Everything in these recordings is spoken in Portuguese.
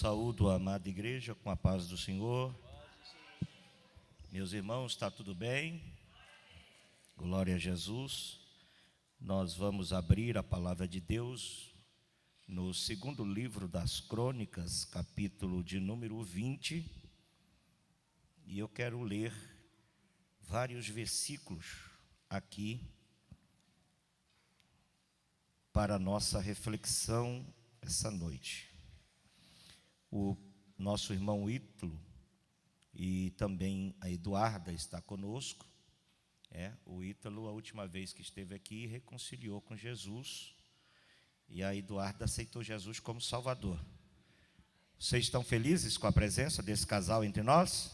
Saúdo a amada igreja com a paz do Senhor. Meus irmãos, está tudo bem? Glória a Jesus. Nós vamos abrir a palavra de Deus no segundo livro das Crônicas, capítulo de número 20. E eu quero ler vários versículos aqui para a nossa reflexão essa noite. O nosso irmão Ítalo e também a Eduarda está conosco. O Ítalo, a última vez que esteve aqui, reconciliou com Jesus, e a Eduarda aceitou Jesus como Salvador. Vocês estão felizes com a presença desse casal entre nós?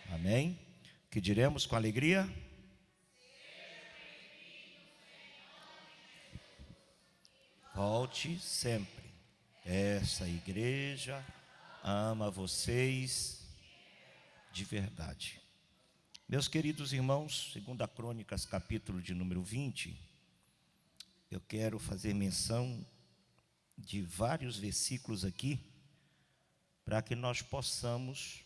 Amém? Que diremos com alegria? Volte sempre. Essa igreja ama vocês de verdade. Meus queridos irmãos, segundo a Crônicas, capítulo de número 20, eu quero fazer menção de vários versículos aqui, para que nós possamos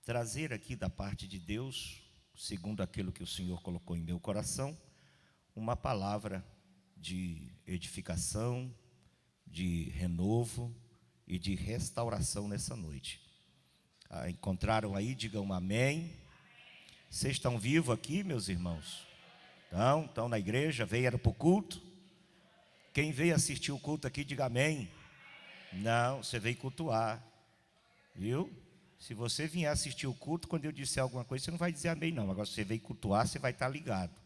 trazer aqui da parte de Deus, segundo aquilo que o Senhor colocou em meu coração, uma palavra de edificação, de renovo e de restauração nessa noite. Encontraram aí? Digam um amém. Vocês estão vivos aqui, meus irmãos? Estão na igreja? Vieram para o culto? Quem veio assistir o culto aqui, diga amém. Não, você veio cultuar, viu? Se você vier assistir o culto, quando eu disser alguma coisa, você não vai dizer amém não. Agora, se você veio cultuar, você vai estar ligado,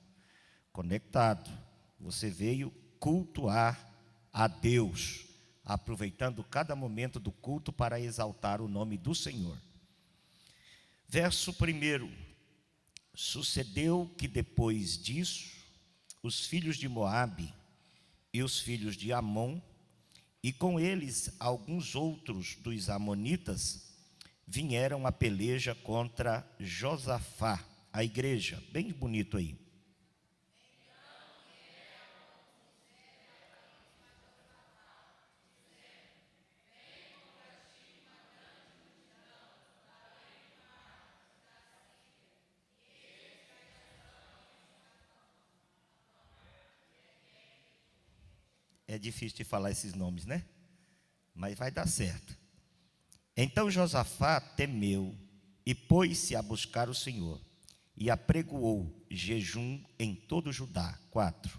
conectado. Você veio cultuar a Deus, aproveitando cada momento do culto para exaltar o nome do Senhor. Verso 1. Sucedeu que depois disso, os filhos de Moabe e os filhos de Amon, e com eles alguns outros dos amonitas, vieram a peleja contra Josafá, a igreja, bem bonito aí. É difícil de falar esses nomes, né? Mas vai dar certo. Então Josafá temeu e pôs-se a buscar o Senhor, e apregoou jejum em todo Judá. 4.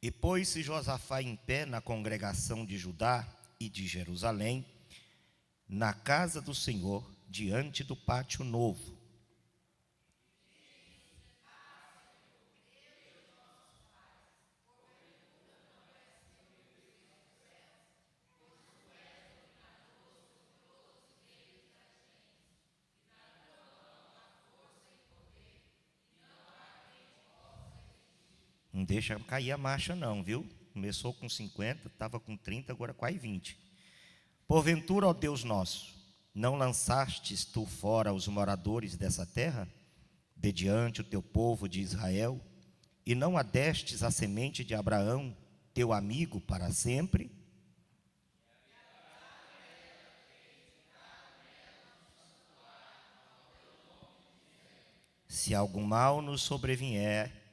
E pôs-se Josafá em pé na congregação de Judá e de Jerusalém, na casa do Senhor, diante do pátio novo. Não deixa cair a marcha não, viu? Começou com 50, estava com 30, agora quase 20. Porventura, ó Deus nosso, não lançastes tu fora os moradores dessa terra, de diante o teu povo de Israel, e não adestes a semente de Abraão, teu amigo, para sempre? Se algum mal nos sobrevier,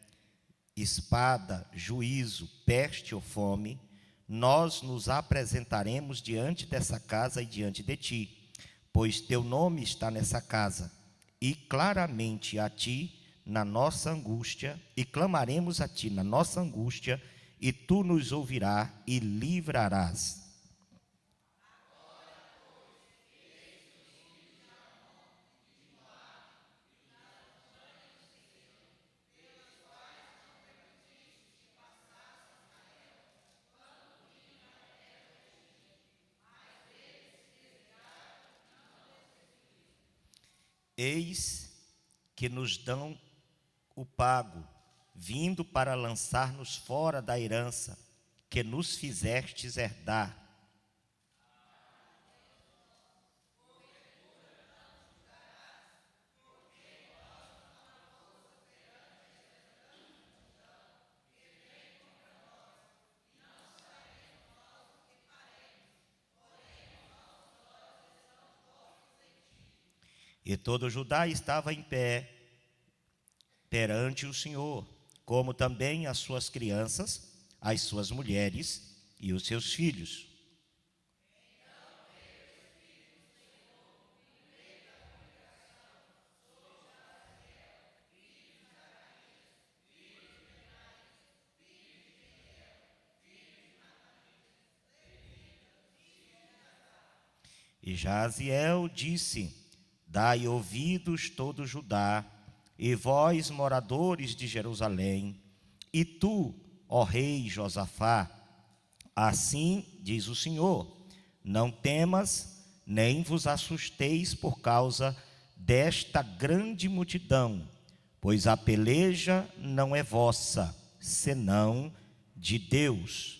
espada, juízo, peste ou fome, nós nos apresentaremos diante dessa casa e diante de ti, pois teu nome está nessa casa, e claramente a ti na nossa angústia, e clamaremos a ti na nossa angústia, e tu nos ouvirás e livrarás. Eis que nos dão o pago, vindo para lançar-nos fora da herança que nos fizestes herdar. E todo Judá estava em pé perante o Senhor, como também as suas crianças, as suas mulheres e os seus filhos. E Jaziel disse: dai ouvidos todo Judá, e vós, moradores de Jerusalém, e tu, ó rei Josafá, assim diz o Senhor: não temas, nem vos assusteis por causa desta grande multidão, pois a peleja não é vossa, senão de Deus.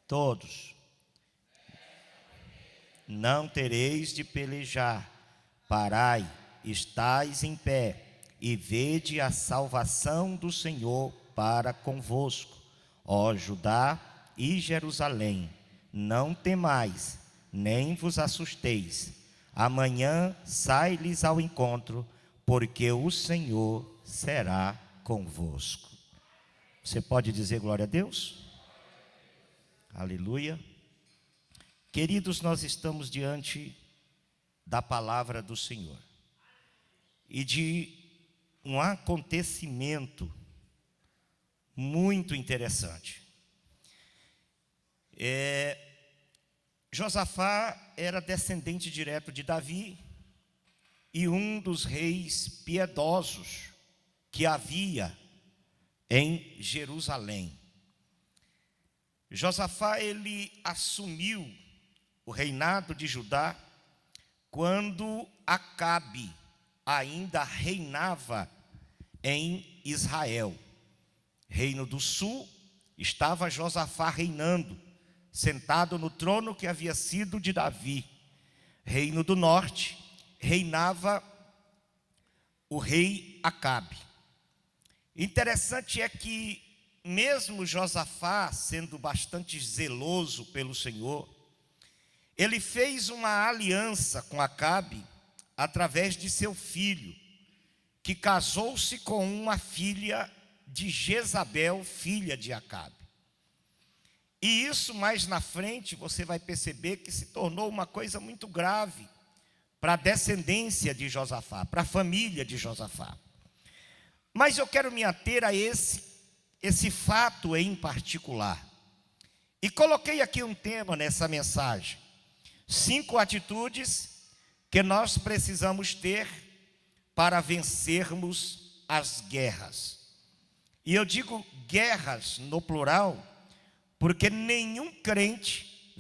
Todos. Não tereis de pelejar. Parai, estais em pé, e vede a salvação do Senhor para convosco. Ó Judá e Jerusalém, não temais, nem vos assusteis. Amanhã sai-lhes ao encontro, porque o Senhor será convosco. Você pode dizer glória a Deus? Aleluia. Queridos, nós estamos diante da palavra do Senhor e de um acontecimento muito interessante. Josafá era descendente direto de Davi e um dos reis piedosos que havia em Jerusalém. Josafá, ele assumiu o reinado de Judá quando Acabe ainda reinava em Israel. Reino do sul, estava Josafá reinando, sentado no trono que havia sido de Davi. Reino do norte, reinava o rei Acabe. Interessante é que mesmo Josafá sendo bastante zeloso pelo Senhor, ele fez uma aliança com Acabe através de seu filho, que casou-se com uma filha de Jezabel, filha de Acabe. E isso mais na frente você vai perceber que se tornou uma coisa muito grave para a descendência de Josafá, para a família de Josafá. Mas eu quero me ater a esse fato em particular. E coloquei aqui um tema nessa mensagem: 5 atitudes que nós precisamos ter para vencermos as guerras. E eu digo guerras no plural, porque nenhum crente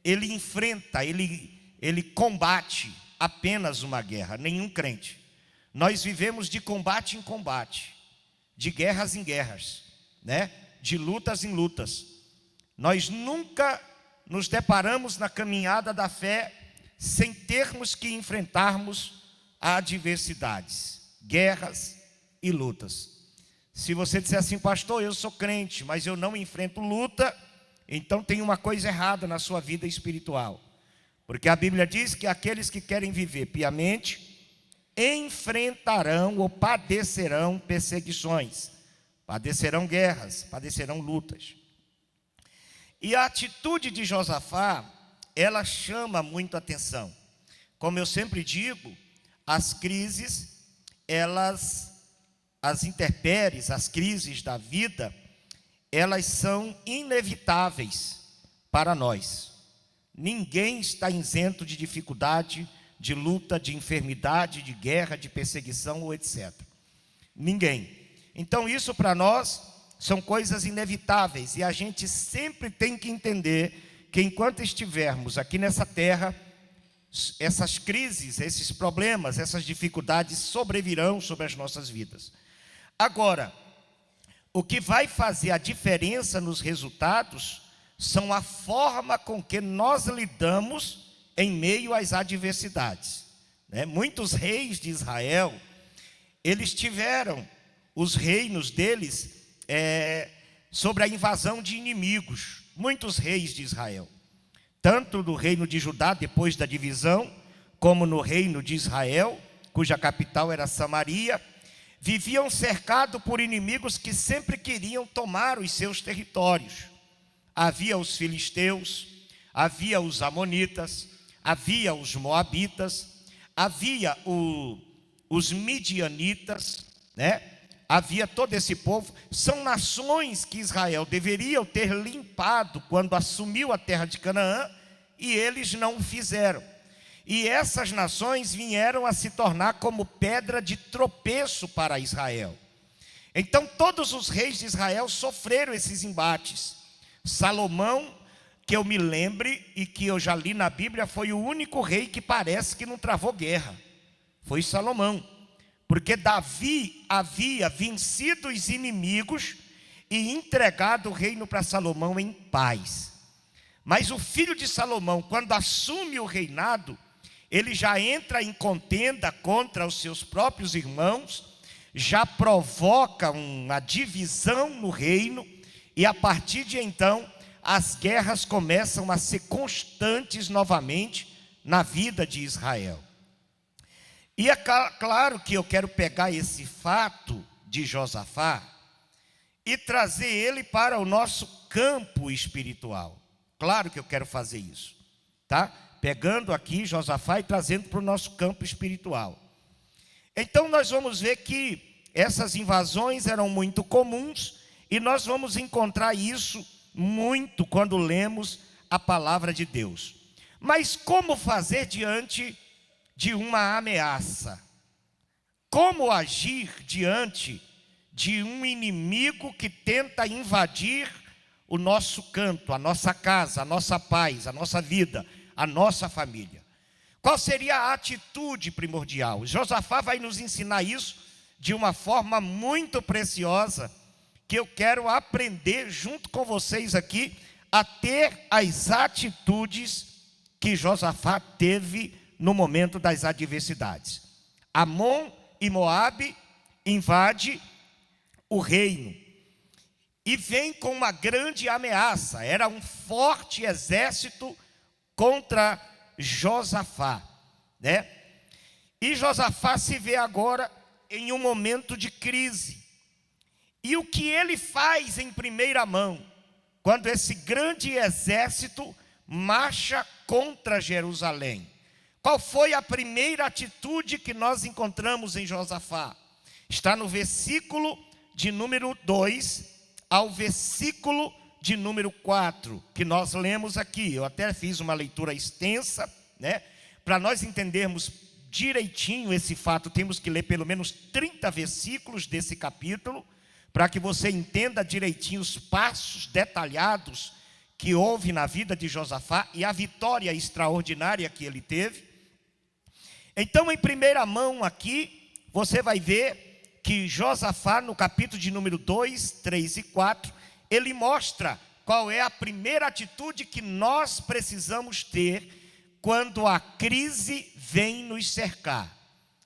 ele enfrenta, ele combate apenas uma guerra, nenhum crente. Nós vivemos de combate em combate, de guerras em guerras, né? De lutas em lutas. Nós nunca nos deparamos na caminhada da fé sem termos que enfrentarmos adversidades, guerras e lutas. Se você disser assim: pastor, eu sou crente, mas eu não enfrento luta, então tem uma coisa errada na sua vida espiritual. Porque a Bíblia diz que aqueles que querem viver piamente enfrentarão ou padecerão perseguições, padecerão guerras, padecerão lutas. E a atitude de Josafá, ela chama muito atenção. Como eu sempre digo, as crises, as intempéries, as crises da vida, elas são inevitáveis para nós. Ninguém está isento de dificuldade, de luta, de enfermidade, de guerra, de perseguição ou etc. Ninguém. Então isso para nós são coisas inevitáveis, e a gente sempre tem que entender que enquanto estivermos aqui nessa terra, essas crises, esses problemas, essas dificuldades sobrevirão sobre as nossas vidas. Agora, o que vai fazer a diferença nos resultados são a forma com que nós lidamos em meio às adversidades, né? Muitos reis de Israel, eles tiveram os reinos deles sobre a invasão de inimigos, muitos reis de Israel, tanto no reino de Judá, depois da divisão, como no reino de Israel, cuja capital era Samaria, viviam cercados por inimigos que sempre queriam tomar os seus territórios. Havia os filisteus, havia os amonitas, havia os moabitas, havia os midianitas, né? Havia todo esse povo. São nações que Israel deveria ter limpado quando assumiu a terra de Canaã, e eles não o fizeram. E essas nações vieram a se tornar como pedra de tropeço para Israel. Então todos os reis de Israel sofreram esses embates. Salomão, que eu me lembre e que eu já li na Bíblia, foi o único rei que parece que não travou guerra. Foi Salomão. Porque Davi havia vencido os inimigos e entregado o reino para Salomão em paz. Mas o filho de Salomão, quando assume o reinado, ele já entra em contenda contra os seus próprios irmãos, já provoca uma divisão no reino, e a partir de então, as guerras começam a ser constantes novamente na vida de Israel. E é claro que eu quero pegar esse fato de Josafá e trazer ele para o nosso campo espiritual. Claro que eu quero fazer isso, tá? Pegando aqui Josafá e trazendo para o nosso campo espiritual. Então nós vamos ver que essas invasões eram muito comuns, e nós vamos encontrar isso muito quando lemos a palavra de Deus. Mas como fazer diante de uma ameaça? Como agir diante de um inimigo que tenta invadir o nosso canto, a nossa casa, a nossa paz, a nossa vida, a nossa família? Qual seria a atitude primordial? Josafá vai nos ensinar isso de uma forma muito preciosa, que eu quero aprender junto com vocês aqui a ter as atitudes que Josafá teve no momento das adversidades. Amon e Moabe invade o reino e vem com uma grande ameaça. Era um forte exército contra Josafá, né? E Josafá se vê agora em um momento de crise. E o que ele faz em primeira mão, quando esse grande exército marcha contra Jerusalém? Qual foi a primeira atitude que nós encontramos em Josafá? Está no versículo de número 2 ao versículo de número 4, que nós lemos aqui. Eu até fiz uma leitura extensa, né? Para nós entendermos direitinho esse fato, temos que ler pelo menos 30 versículos desse capítulo, para que você entenda direitinho os passos detalhados que houve na vida de Josafá e a vitória extraordinária que ele teve. Então, em primeira mão aqui, você vai ver que Josafá, no capítulo de número 2, 3 e 4, ele mostra qual é a primeira atitude que nós precisamos ter quando a crise vem nos cercar,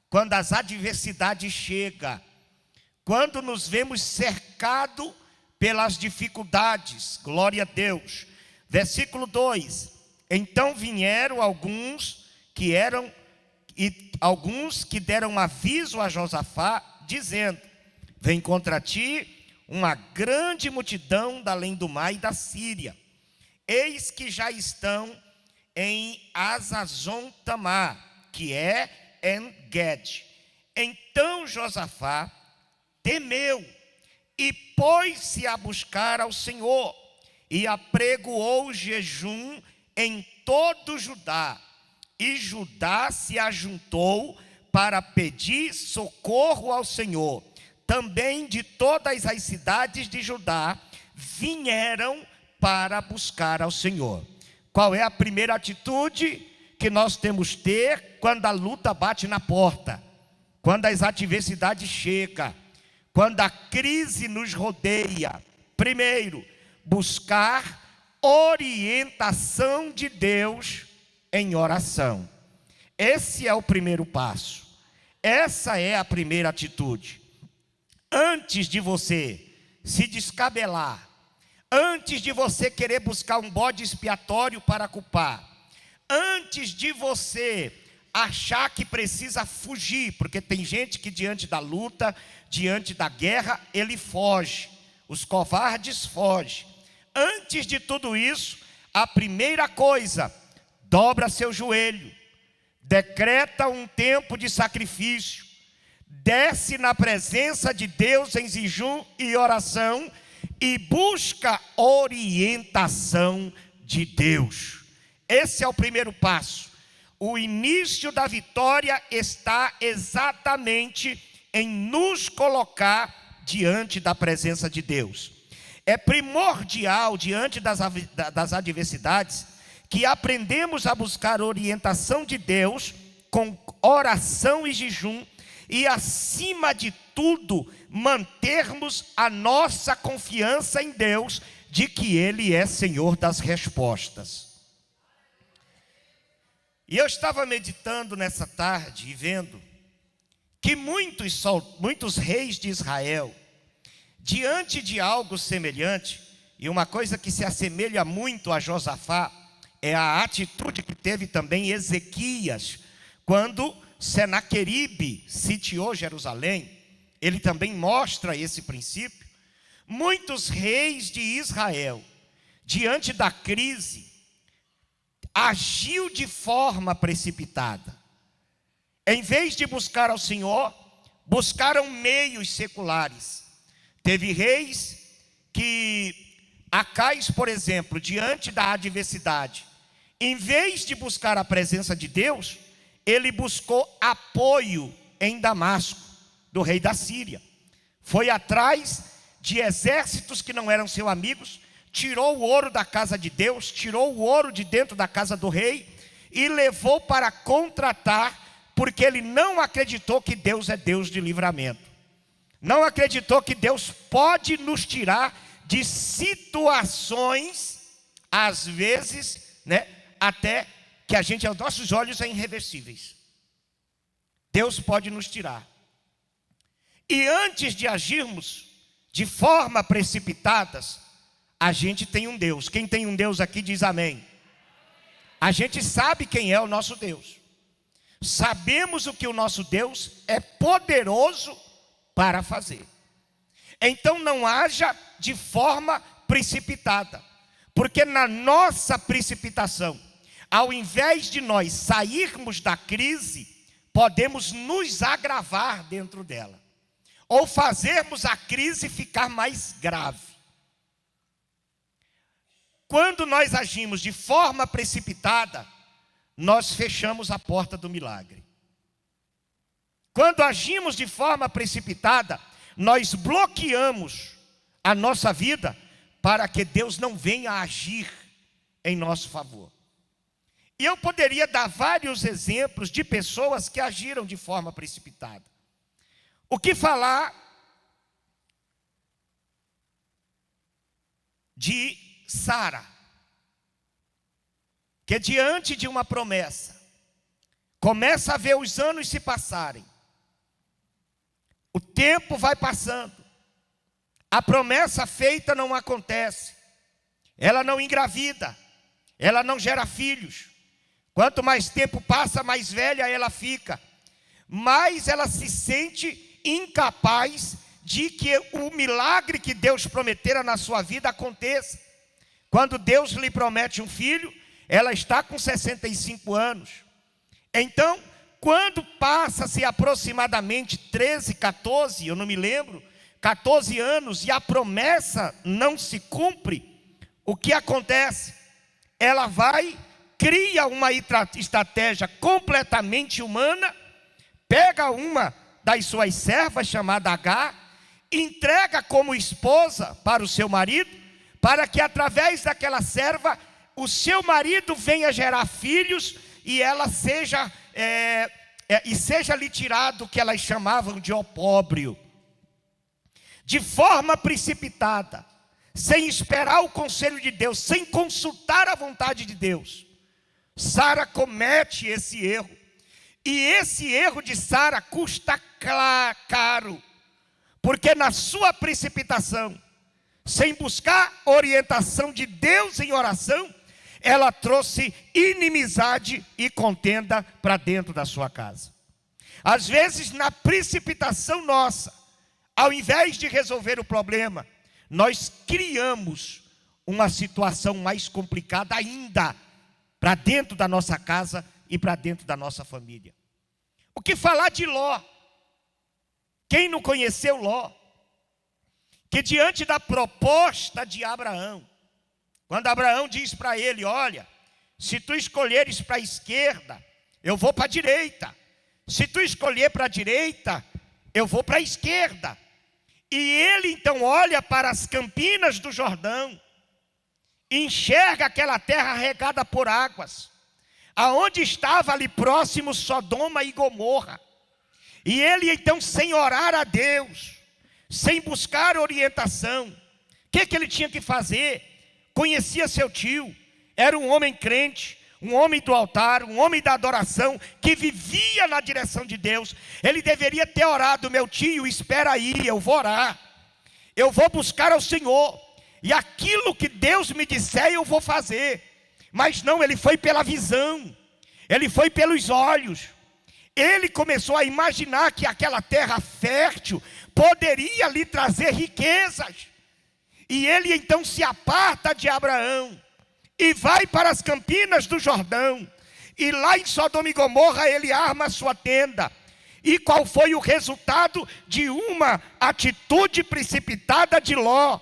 quando as adversidades chegam, quando nos vemos cercados pelas dificuldades. Glória a Deus. Versículo 2: então vieram alguns que deram aviso a Josafá, dizendo: vem contra ti uma grande multidão da além do mar e da Síria. Eis que já estão em Hazazon-Tamar, que é En-Ged. Então Josafá temeu e pôs-se a buscar ao Senhor, e apregoou jejum em todo Judá. E Judá se ajuntou para pedir socorro ao Senhor. Também de todas as cidades de Judá vieram para buscar ao Senhor. Qual é a primeira atitude que nós temos que ter quando a luta bate na porta? Quando as adversidades chegam? Quando a crise nos rodeia? Primeiro, buscar orientação de Deus em oração. Esse é o primeiro passo. essa é a primeira atitude. Antes de você se descabelar, antes de você querer buscar um bode expiatório para culpar, antes de você achar que precisa fugir, porque tem gente que diante da luta, diante da guerra, ele foge, os covardes fogem. Antes de tudo isso, a primeira coisa, dobra seu joelho, decreta um tempo de sacrifício, desce na presença de Deus em jejum e oração e busca orientação de Deus. Esse é o primeiro passo. O início da vitória está exatamente em nos colocar diante da presença de Deus. É primordial, diante das adversidades, que aprendemos a buscar orientação de Deus com oração e jejum, e acima de tudo, mantermos a nossa confiança em Deus, de que Ele é Senhor das respostas. E eu estava meditando nessa tarde e vendo que muitos reis de Israel, diante de algo semelhante, e uma coisa que se assemelha muito a Josafá, é a atitude que teve também Ezequias, quando Senaqueribe sitiou Jerusalém, ele também mostra esse princípio. Muitos reis de Israel, diante da crise, agiu de forma precipitada. Em vez de buscar ao Senhor, buscaram meios seculares. Teve reis que, Acais, por exemplo, diante da adversidade, em vez de buscar a presença de Deus, ele buscou apoio em Damasco, do rei da Síria. Foi atrás de exércitos que não eram seus amigos, tirou o ouro da casa de Deus, tirou o ouro de dentro da casa do rei e levou para contratar, porque ele não acreditou que Deus é Deus de livramento. Não acreditou que Deus pode nos tirar de situações, às vezes, até que a gente, aos nossos olhos, é irreversíveis. Deus pode nos tirar. E antes de agirmos de forma precipitadas, a gente tem um Deus. Quem tem um Deus aqui diz amém. A gente sabe quem é o nosso Deus. Sabemos o que o nosso Deus é poderoso para fazer. Então não haja de forma precipitada, porque na nossa precipitação, ao invés de nós sairmos da crise, podemos nos agravar dentro dela, ou fazermos a crise ficar mais grave. Quando nós agimos de forma precipitada, nós fechamos a porta do milagre. Quando agimos de forma precipitada, nós bloqueamos a nossa vida para que Deus não venha agir em nosso favor. E eu poderia dar vários exemplos de pessoas que agiram de forma precipitada. O que falar de Sara, que diante de uma promessa, começa a ver os anos se passarem, o tempo vai passando, a promessa feita não acontece, ela não engravida, ela não gera filhos. Quanto mais tempo passa, mais velha ela fica, mais ela se sente incapaz de que o milagre que Deus prometera na sua vida aconteça. Quando Deus lhe promete um filho, ela está com 65 anos. Então, quando passa-se aproximadamente 13, 14, eu não me lembro, 14 anos, e a promessa não se cumpre, o que acontece? Ela vai, cria uma estratégia completamente humana, pega uma das suas servas, chamada Agar, entrega como esposa para o seu marido, para que através daquela serva, o seu marido venha gerar filhos, e ela seja lhe tirado o que elas chamavam de opróbrio. De forma precipitada, sem esperar o conselho de Deus, sem consultar a vontade de Deus, Sara comete esse erro. E esse erro de Sara custa caro, porque na sua precipitação, sem buscar orientação de Deus em oração, ela trouxe inimizade e contenda para dentro da sua casa. Às vezes, na precipitação nossa, ao invés de resolver o problema, nós criamos uma situação mais complicada ainda para dentro da nossa casa e para dentro da nossa família. O que falar de Ló? Quem não conheceu Ló? Que diante da proposta de Abraão, quando Abraão diz para ele: olha, se tu escolheres para a esquerda, eu vou para a direita. Se tu escolher para a direita, eu vou para a esquerda. E ele então olha para as campinas do Jordão, enxerga aquela terra regada por águas, aonde estava ali próximo Sodoma e Gomorra. E ele então, sem orar a Deus, sem buscar orientação, o que ele tinha que fazer? Conhecia seu tio, era um homem crente, um homem do altar, um homem da adoração, que vivia na direção de Deus. Ele deveria ter orado: meu tio, espera aí, eu vou orar, eu vou buscar ao Senhor, e aquilo que Deus me disser eu vou fazer. Mas não, ele foi pela visão, ele foi pelos olhos. Ele começou a imaginar que aquela terra fértil poderia lhe trazer riquezas. E ele então se aparta de Abraão e vai para as campinas do Jordão. E lá em Sodoma e Gomorra ele arma a sua tenda. E qual foi o resultado de uma atitude precipitada de Ló?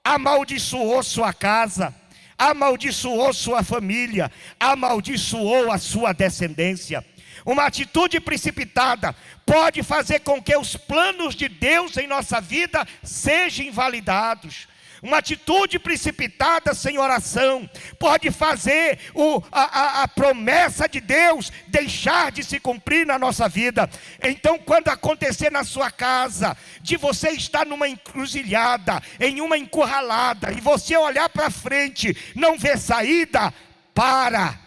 Amaldiçoou sua casa, amaldiçoou sua família, amaldiçoou a sua descendência. Uma atitude precipitada pode fazer com que os planos de Deus em nossa vida sejam invalidados. Uma atitude precipitada sem oração pode fazer a promessa de Deus deixar de se cumprir na nossa vida. Então, quando acontecer na sua casa, de você estar numa encruzilhada, em uma encurralada, e você olhar para frente, não ver saída, para,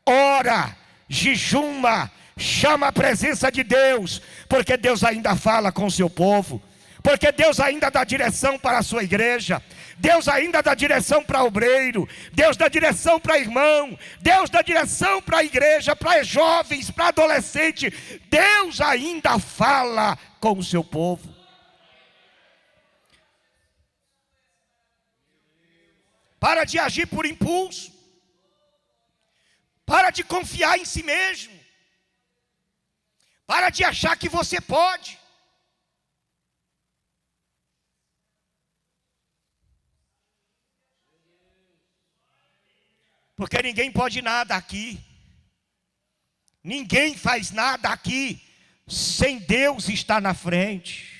ora, jejuma, chama a presença de Deus, porque Deus ainda fala com o seu povo, porque Deus ainda dá direção para a sua igreja, Deus ainda dá direção para obreiro, Deus dá direção para irmão, Deus dá direção para a igreja, para jovens, para adolescente. Deus ainda fala com o seu povo. Para de agir por impulso, para de confiar em si mesmo, para de achar que você pode. Porque ninguém pode nada aqui, ninguém faz nada aqui sem Deus estar na frente.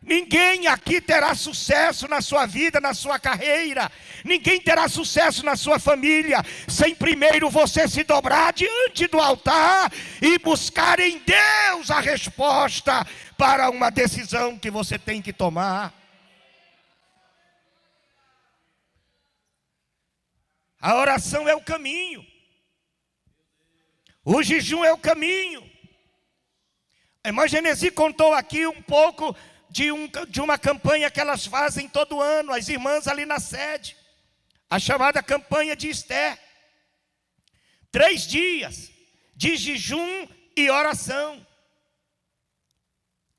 Ninguém aqui terá sucesso na sua vida, na sua carreira. Ninguém terá sucesso na sua família sem primeiro você se dobrar diante do altar e buscar em Deus a resposta para uma decisão que você tem que tomar. A oração é o caminho, o jejum é o caminho. A irmã Genesi contou aqui um pouco de uma campanha que elas fazem todo ano, as irmãs ali na sede, a chamada campanha de Esther. 3 dias de jejum e oração.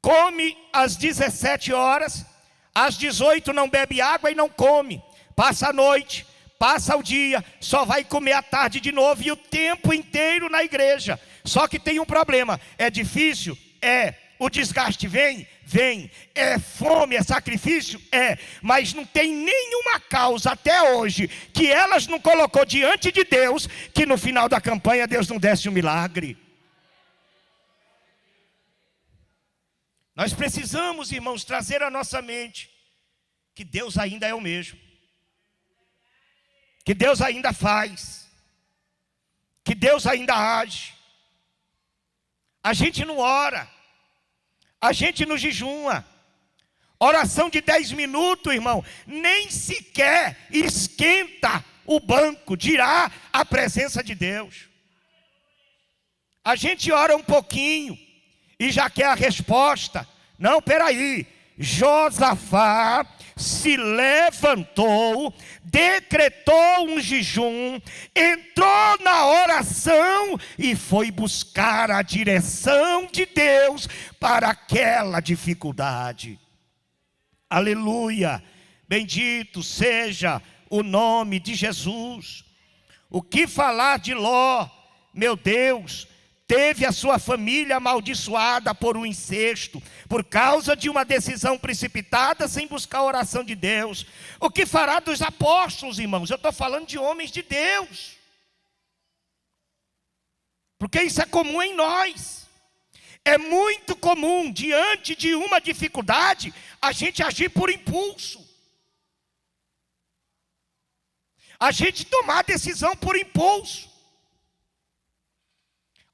Come às 17 horas, às 18 não bebe água e não come, passa a noite, passa o dia, só vai comer à tarde de novo e o tempo inteiro na igreja. Só que tem um problema, é difícil? É. O desgaste vem? Vem. É fome, é sacrifício? É. Mas não tem nenhuma causa até hoje que elas não colocou diante de Deus, que no final da campanha Deus não desse um milagre. Nós precisamos, irmãos, trazer à nossa mente que Deus ainda é o mesmo, que Deus ainda faz, que Deus ainda age. A gente não ora, a gente não jejuma. Oração de 10 minutos, irmão, nem sequer esquenta o banco, dirá a presença de Deus. A gente ora um pouquinho e já quer a resposta. Não, peraí. Josafá se levantou, decretou um jejum, entrou na oração e foi buscar a direção de Deus para aquela dificuldade. Aleluia! Bendito seja o nome de Jesus. O que falar de Ló? Meu Deus, teve a sua família amaldiçoada por um incesto, por causa de uma decisão precipitada sem buscar a oração de Deus. O que fará dos apóstolos, irmãos? Eu estou falando de homens de Deus, porque isso é comum em nós. É muito comum, diante de uma dificuldade, a gente agir por impulso, a gente tomar decisão por impulso,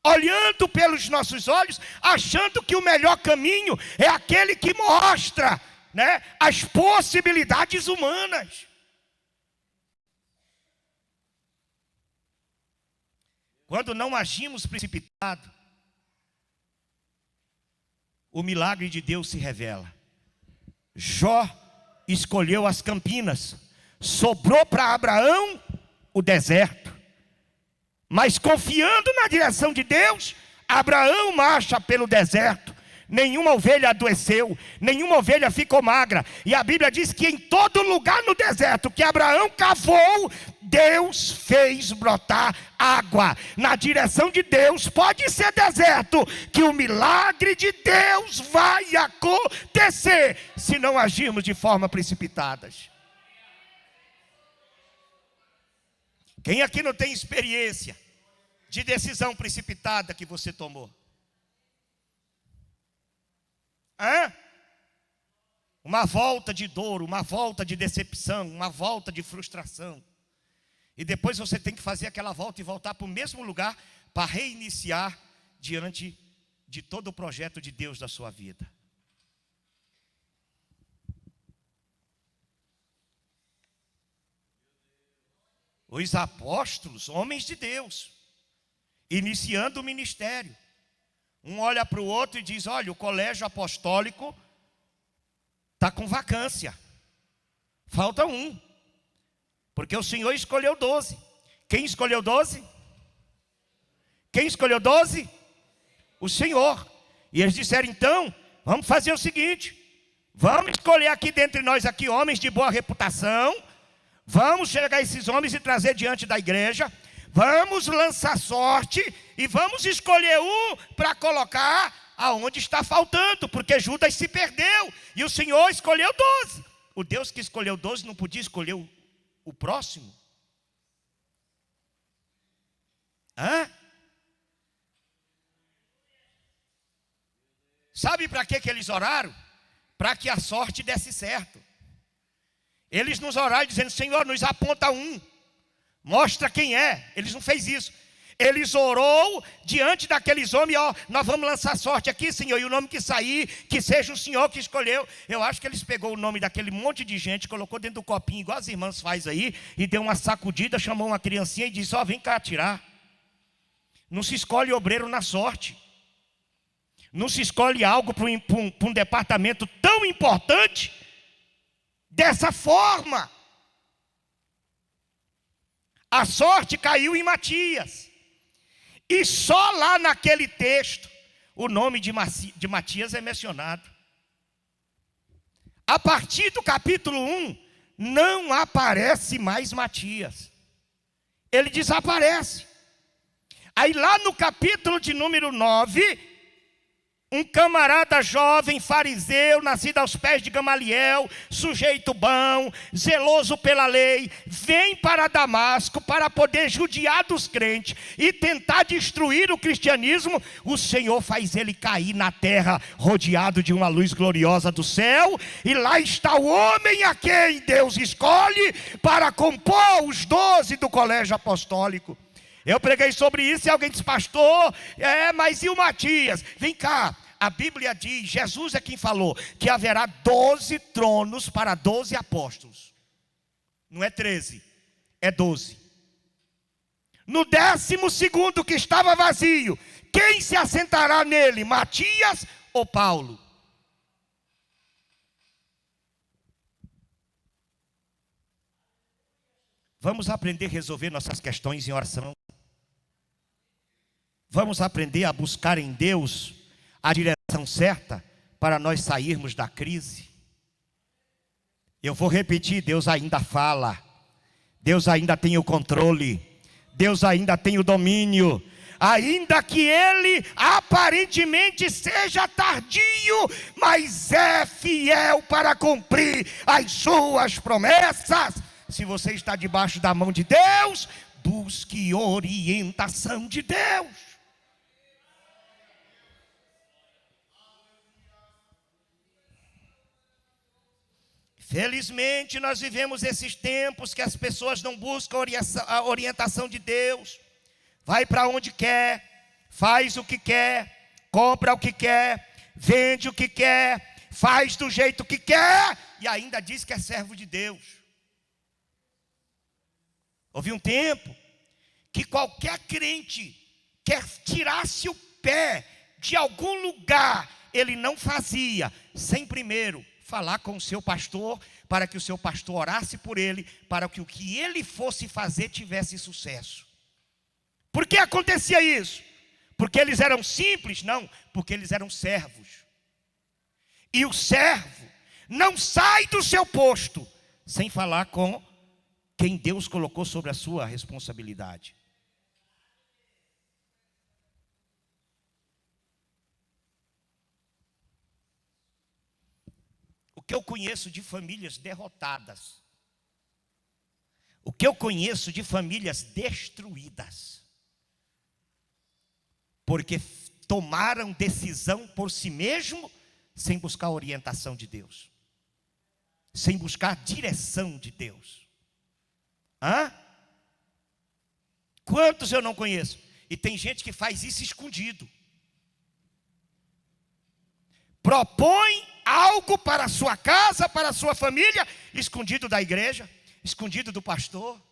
olhando pelos nossos olhos, achando que o melhor caminho é aquele que mostra, né, as possibilidades humanas. Quando não agimos precipitado, o milagre de Deus se revela. Jó escolheu as campinas, sobrou para Abraão o deserto. Mas confiando na direção de Deus, Abraão marcha pelo deserto. Nenhuma ovelha adoeceu, nenhuma ovelha ficou magra. E a Bíblia diz que em todo lugar no deserto que Abraão cavou, Deus fez brotar água. Na direção de Deus, pode ser deserto, que o milagre de Deus vai acontecer, se não agirmos de forma precipitada. Quem aqui não tem experiência de decisão precipitada que você tomou? Uma volta de dor, uma volta de decepção, uma volta de frustração. E depois você tem que fazer aquela volta e voltar para o mesmo lugar para reiniciar diante de todo o projeto de Deus da sua vida. Os apóstolos, homens de Deus, iniciando o ministério. Um olha para o outro e diz: olha, o colégio apostólico está com vacância. Falta um. Porque o Senhor escolheu 12. Quem escolheu 12? Quem escolheu 12? O Senhor. E eles disseram: então, vamos fazer o seguinte. Vamos escolher aqui dentre nós aqui homens de boa reputação. Vamos chegar esses homens e trazer diante da igreja. Vamos lançar sorte e vamos escolher um para colocar aonde está faltando, porque Judas se perdeu e o Senhor escolheu 12. O Deus que escolheu 12 não podia escolher o próximo? Sabe para que eles oraram? Para que a sorte desse certo. Eles nos oraram dizendo: Senhor, nos aponta um, mostra quem é. Eles não fez isso. Eles orou diante daqueles homens: ó, nós vamos lançar sorte aqui, Senhor, e o nome que sair, que seja o Senhor que escolheu. Eu acho que eles pegou o nome daquele monte de gente, colocou dentro do copinho, igual as irmãs faz aí, e deu uma sacudida, chamou uma criancinha e disse: ó, vem cá tirar. Não se escolhe obreiro na sorte. Não se escolhe algo para um departamento tão importante dessa forma. A sorte caiu em Matias. E só lá naquele texto o nome de Matias é mencionado. A partir do capítulo 1, não aparece mais Matias. Ele desaparece. Aí lá no capítulo de número 9, um camarada jovem, fariseu, nascido aos pés de Gamaliel, sujeito bom, zeloso pela lei, vem para Damasco para poder judiar dos crentes e tentar destruir o cristianismo. O Senhor faz ele cair na terra, rodeado de uma luz gloriosa do céu, e lá está o homem a quem Deus escolhe para compor os 12 do colégio apostólico. Eu preguei sobre isso e alguém disse: pastor, mas e o Matias? Vem cá, a Bíblia diz, Jesus é quem falou, que haverá 12 tronos para 12 apóstolos. Não é 13, é 12. No 12º, que estava vazio, quem se assentará nele, Matias ou Paulo? Vamos aprender a resolver nossas questões em oração. Vamos aprender a buscar em Deus a direção certa para nós sairmos da crise. Eu vou repetir, Deus ainda fala. Deus ainda tem o controle. Deus ainda tem o domínio. Ainda que ele aparentemente seja tardio, mas é fiel para cumprir as suas promessas. Se você está debaixo da mão de Deus, busque orientação de Deus. Felizmente nós vivemos esses tempos que as pessoas não buscam a orientação de Deus. Vai para onde quer, faz o que quer, compra o que quer, vende o que quer, faz do jeito que quer e ainda diz que é servo de Deus. Houve um tempo que qualquer crente que tirasse o pé de algum lugar, ele não fazia sem primeiro falar com o seu pastor, para que o seu pastor orasse por ele, para que o que ele fosse fazer tivesse sucesso. Por que acontecia isso? Porque eles eram simples? Não, porque eles eram servos. E o servo não sai do seu posto sem falar com quem Deus colocou sobre a sua responsabilidade. O que eu conheço de famílias derrotadas, o que eu conheço de famílias destruídas, porque tomaram decisão por si mesmo, sem buscar a orientação de Deus, sem buscar a direção de Deus. Quantos eu não conheço? E tem gente que faz isso escondido. Propõe algo para a sua casa, para a sua família, escondido da igreja, escondido do pastor.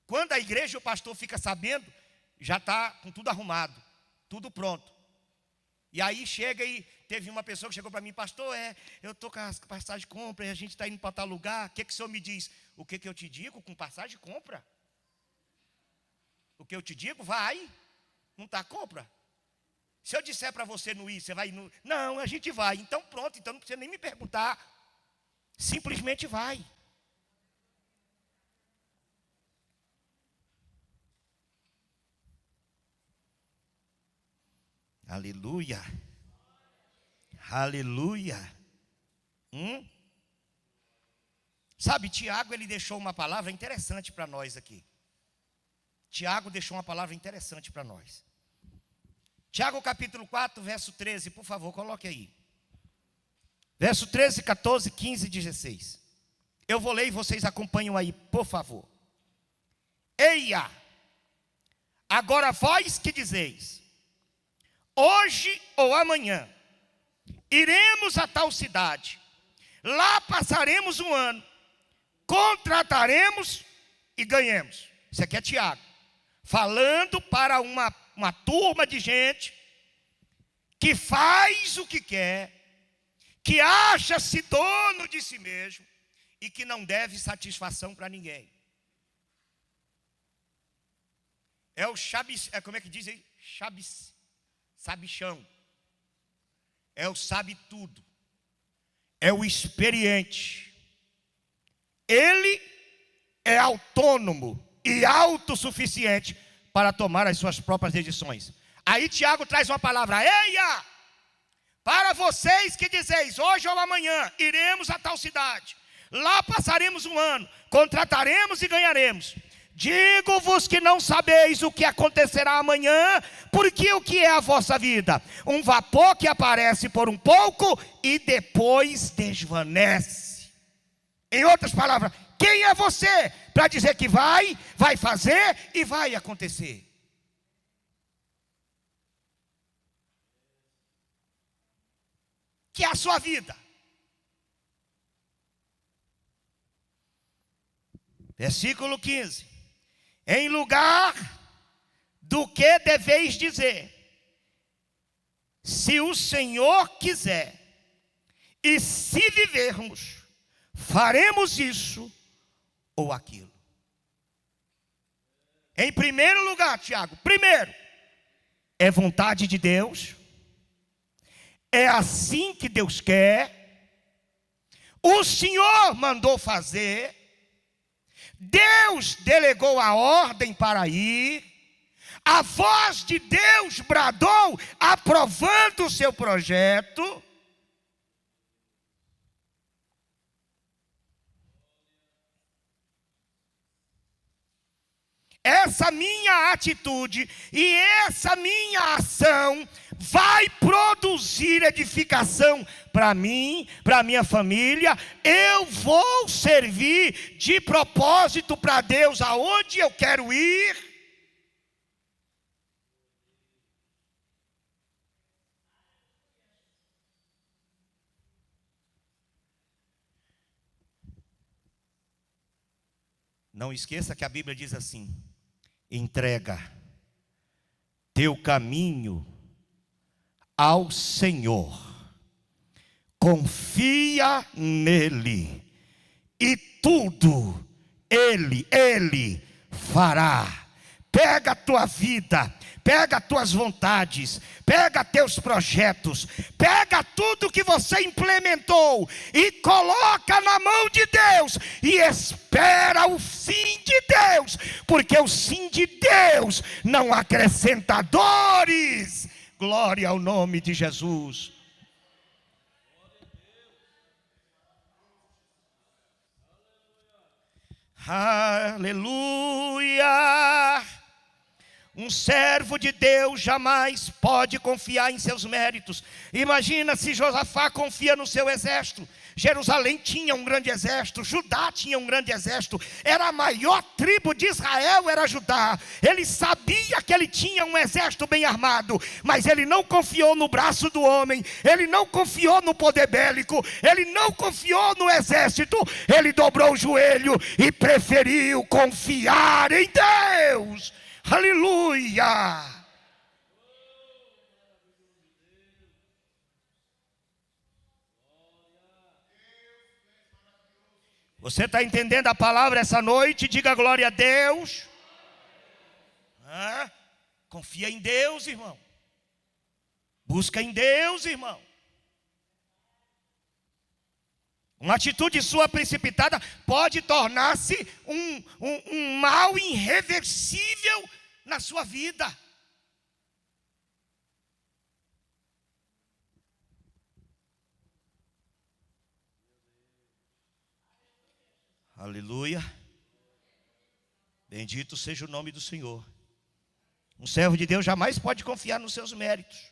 Quando a igreja e o pastor fica sabendo, já está com tudo arrumado, tudo pronto. E aí chega e teve uma pessoa que chegou para mim, pastor, eu estou com as passagens de compra, e a gente está indo para tal lugar, o que o senhor me diz? O que eu te digo com passagem de compra? O que eu te digo, vai, não está compra. Se eu disser para você não ir, você vai? Não, a gente vai. Então pronto, então não precisa nem me perguntar. Simplesmente vai. Aleluia. Aleluia. Sabe, Tiago, ele deixou uma palavra interessante para nós aqui. Tiago deixou uma palavra interessante para nós. Tiago capítulo 4, verso 13, por favor, coloque aí. Verso 13, 14, 15 e 16. Eu vou ler e vocês acompanham aí, por favor. Eia, agora vós que dizeis, hoje ou amanhã, iremos a tal cidade, lá passaremos um ano, contrataremos e ganhemos. Isso aqui é Tiago, falando para uma turma de gente que faz o que quer, que acha-se dono de si mesmo e que não deve satisfação para ninguém. É o como é que diz aí? Sabichão. É o sabe tudo. É o experiente. Ele é autônomo e autossuficiente para tomar as suas próprias decisões. Aí Tiago traz uma palavra, eia, para vocês que dizeis, hoje ou amanhã, iremos a tal cidade, lá passaremos um ano, contrataremos e ganharemos. Digo-vos que não sabeis o que acontecerá amanhã, porque o que é a vossa vida? Um vapor que aparece por um pouco e depois desvanece. Em outras palavras, quem é você para dizer que vai fazer e vai acontecer? Que é a sua vida. Versículo 15. Em lugar do que deveis dizer: se o Senhor quiser, e se vivermos, faremos isso ou aquilo. Em primeiro lugar, Tiago, primeiro, é vontade de Deus, é assim que Deus quer, o Senhor mandou fazer, Deus delegou a ordem para ir, a voz de Deus bradou aprovando o seu projeto. Essa minha atitude e essa minha ação vai produzir edificação para mim, para minha família. Eu vou servir de propósito para Deus aonde eu quero ir. Não esqueça que a Bíblia diz assim: entrega teu caminho ao Senhor, confia nele, e tudo Ele fará. Pega a tua vida, pega as tuas vontades, pega teus projetos, pega tudo que você implementou e coloca na mão de Deus e espera o sim de Deus, porque o sim de Deus não acrescenta dores. Glória ao nome de Jesus. Aleluia. Um servo de Deus jamais pode confiar em seus méritos. Imagina se Josafá confia no seu exército. Jerusalém tinha um grande exército, Judá tinha um grande exército, era a maior tribo de Israel, era Judá. Ele sabia que ele tinha um exército bem armado, mas ele não confiou no braço do homem, ele não confiou no poder bélico, ele não confiou no exército, ele dobrou o joelho e preferiu confiar em Deus. Aleluia! Você está entendendo a palavra essa noite? Diga glória a Deus. Confia em Deus, irmão. Busca em Deus, irmão. Uma atitude sua precipitada pode tornar-se um mal irreversível na sua vida. Aleluia. Bendito seja o nome do Senhor. Um servo de Deus jamais pode confiar nos seus méritos.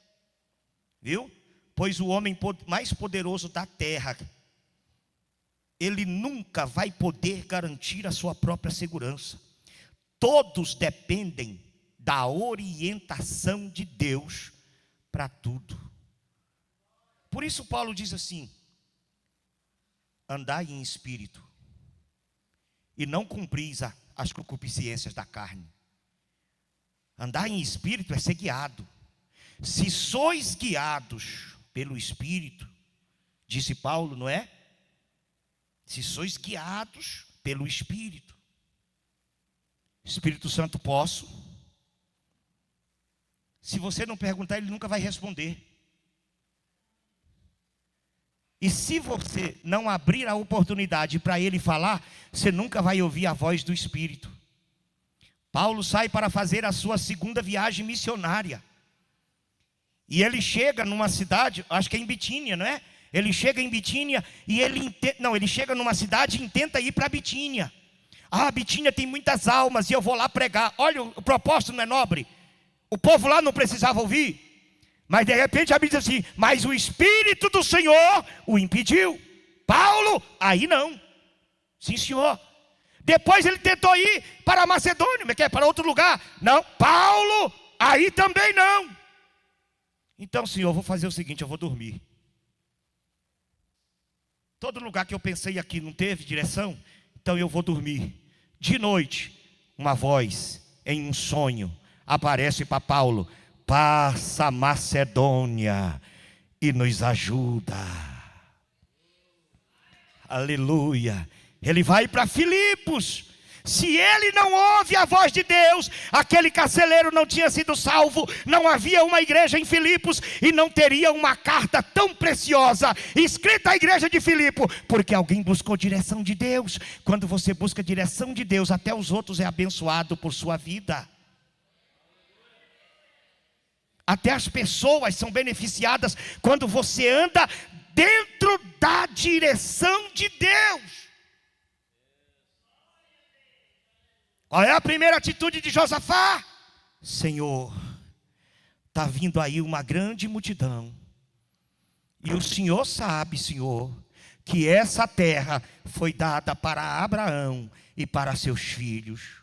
Viu? Pois o homem mais poderoso da terra, ele nunca vai poder garantir a sua própria segurança. Todos dependem da orientação de Deus para tudo. Por isso Paulo diz assim: andai em espírito, e não cumpris as concupiscências da carne. Andar em espírito é ser guiado. Se sois guiados pelo Espírito, disse Paulo, não é? Se sois guiados pelo Espírito. Espírito Santo, posso? Se você não perguntar, ele nunca vai responder. E se você não abrir a oportunidade para ele falar, você nunca vai ouvir a voz do Espírito. Paulo sai para fazer a sua segunda viagem missionária. E ele chega numa cidade, acho que é em Bitínia, não é? Ele chega em Bitínia e ele chega numa cidade e tenta ir para Bitínia. Bitínia tem muitas almas e eu vou lá pregar. Olha, o propósito não é nobre. O povo lá não precisava ouvir. Mas de repente a Bíblia diz assim: mas o Espírito do Senhor o impediu. Paulo, aí não. Sim, senhor. Depois ele tentou ir para a Macedônia, mas quer para outro lugar. Não, Paulo, aí também não. Então, senhor, eu vou fazer o seguinte, eu vou dormir. Todo lugar que eu pensei aqui não teve direção, então eu vou dormir. De noite, uma voz em um sonho aparece para Paulo: passa a Macedônia e nos ajuda. Aleluia. Ele vai para Filipos. Se ele não ouve a voz de Deus, aquele carcereiro não tinha sido salvo, não havia uma igreja em Filipos e não teria uma carta tão preciosa escrita à igreja de Filipos, porque alguém buscou direção de Deus. Quando você busca direção de Deus, até os outros é abençoado por sua vida. Até as pessoas são beneficiadas quando você anda dentro da direção de Deus. Qual é a primeira atitude de Josafá? Senhor, está vindo aí uma grande multidão. E o Senhor sabe, Senhor, que essa terra foi dada para Abraão e para seus filhos.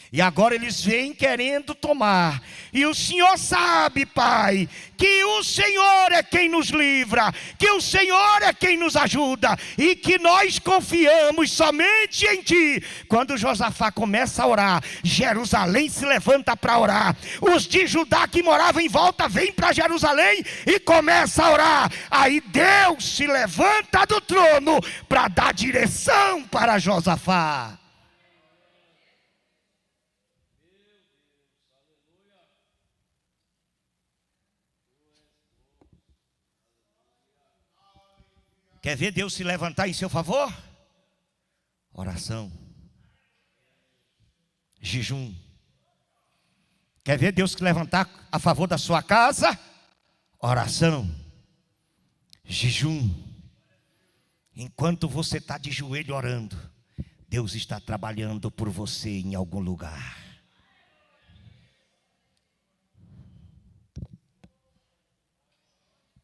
E agora eles vêm querendo tomar. E o Senhor sabe, Pai, que o Senhor é quem nos livra, que o Senhor é quem nos ajuda, e que nós confiamos somente em Ti. Quando Josafá começa a orar, Jerusalém se levanta para orar. Os de Judá que moravam em volta vêm para Jerusalém e começa a orar. Aí Deus se levanta do trono para dar direção para Josafá. Quer ver Deus se levantar em seu favor? Oração. Jejum. Quer ver Deus se levantar a favor da sua casa? Oração. Jejum. Enquanto você está de joelho orando, Deus está trabalhando por você em algum lugar.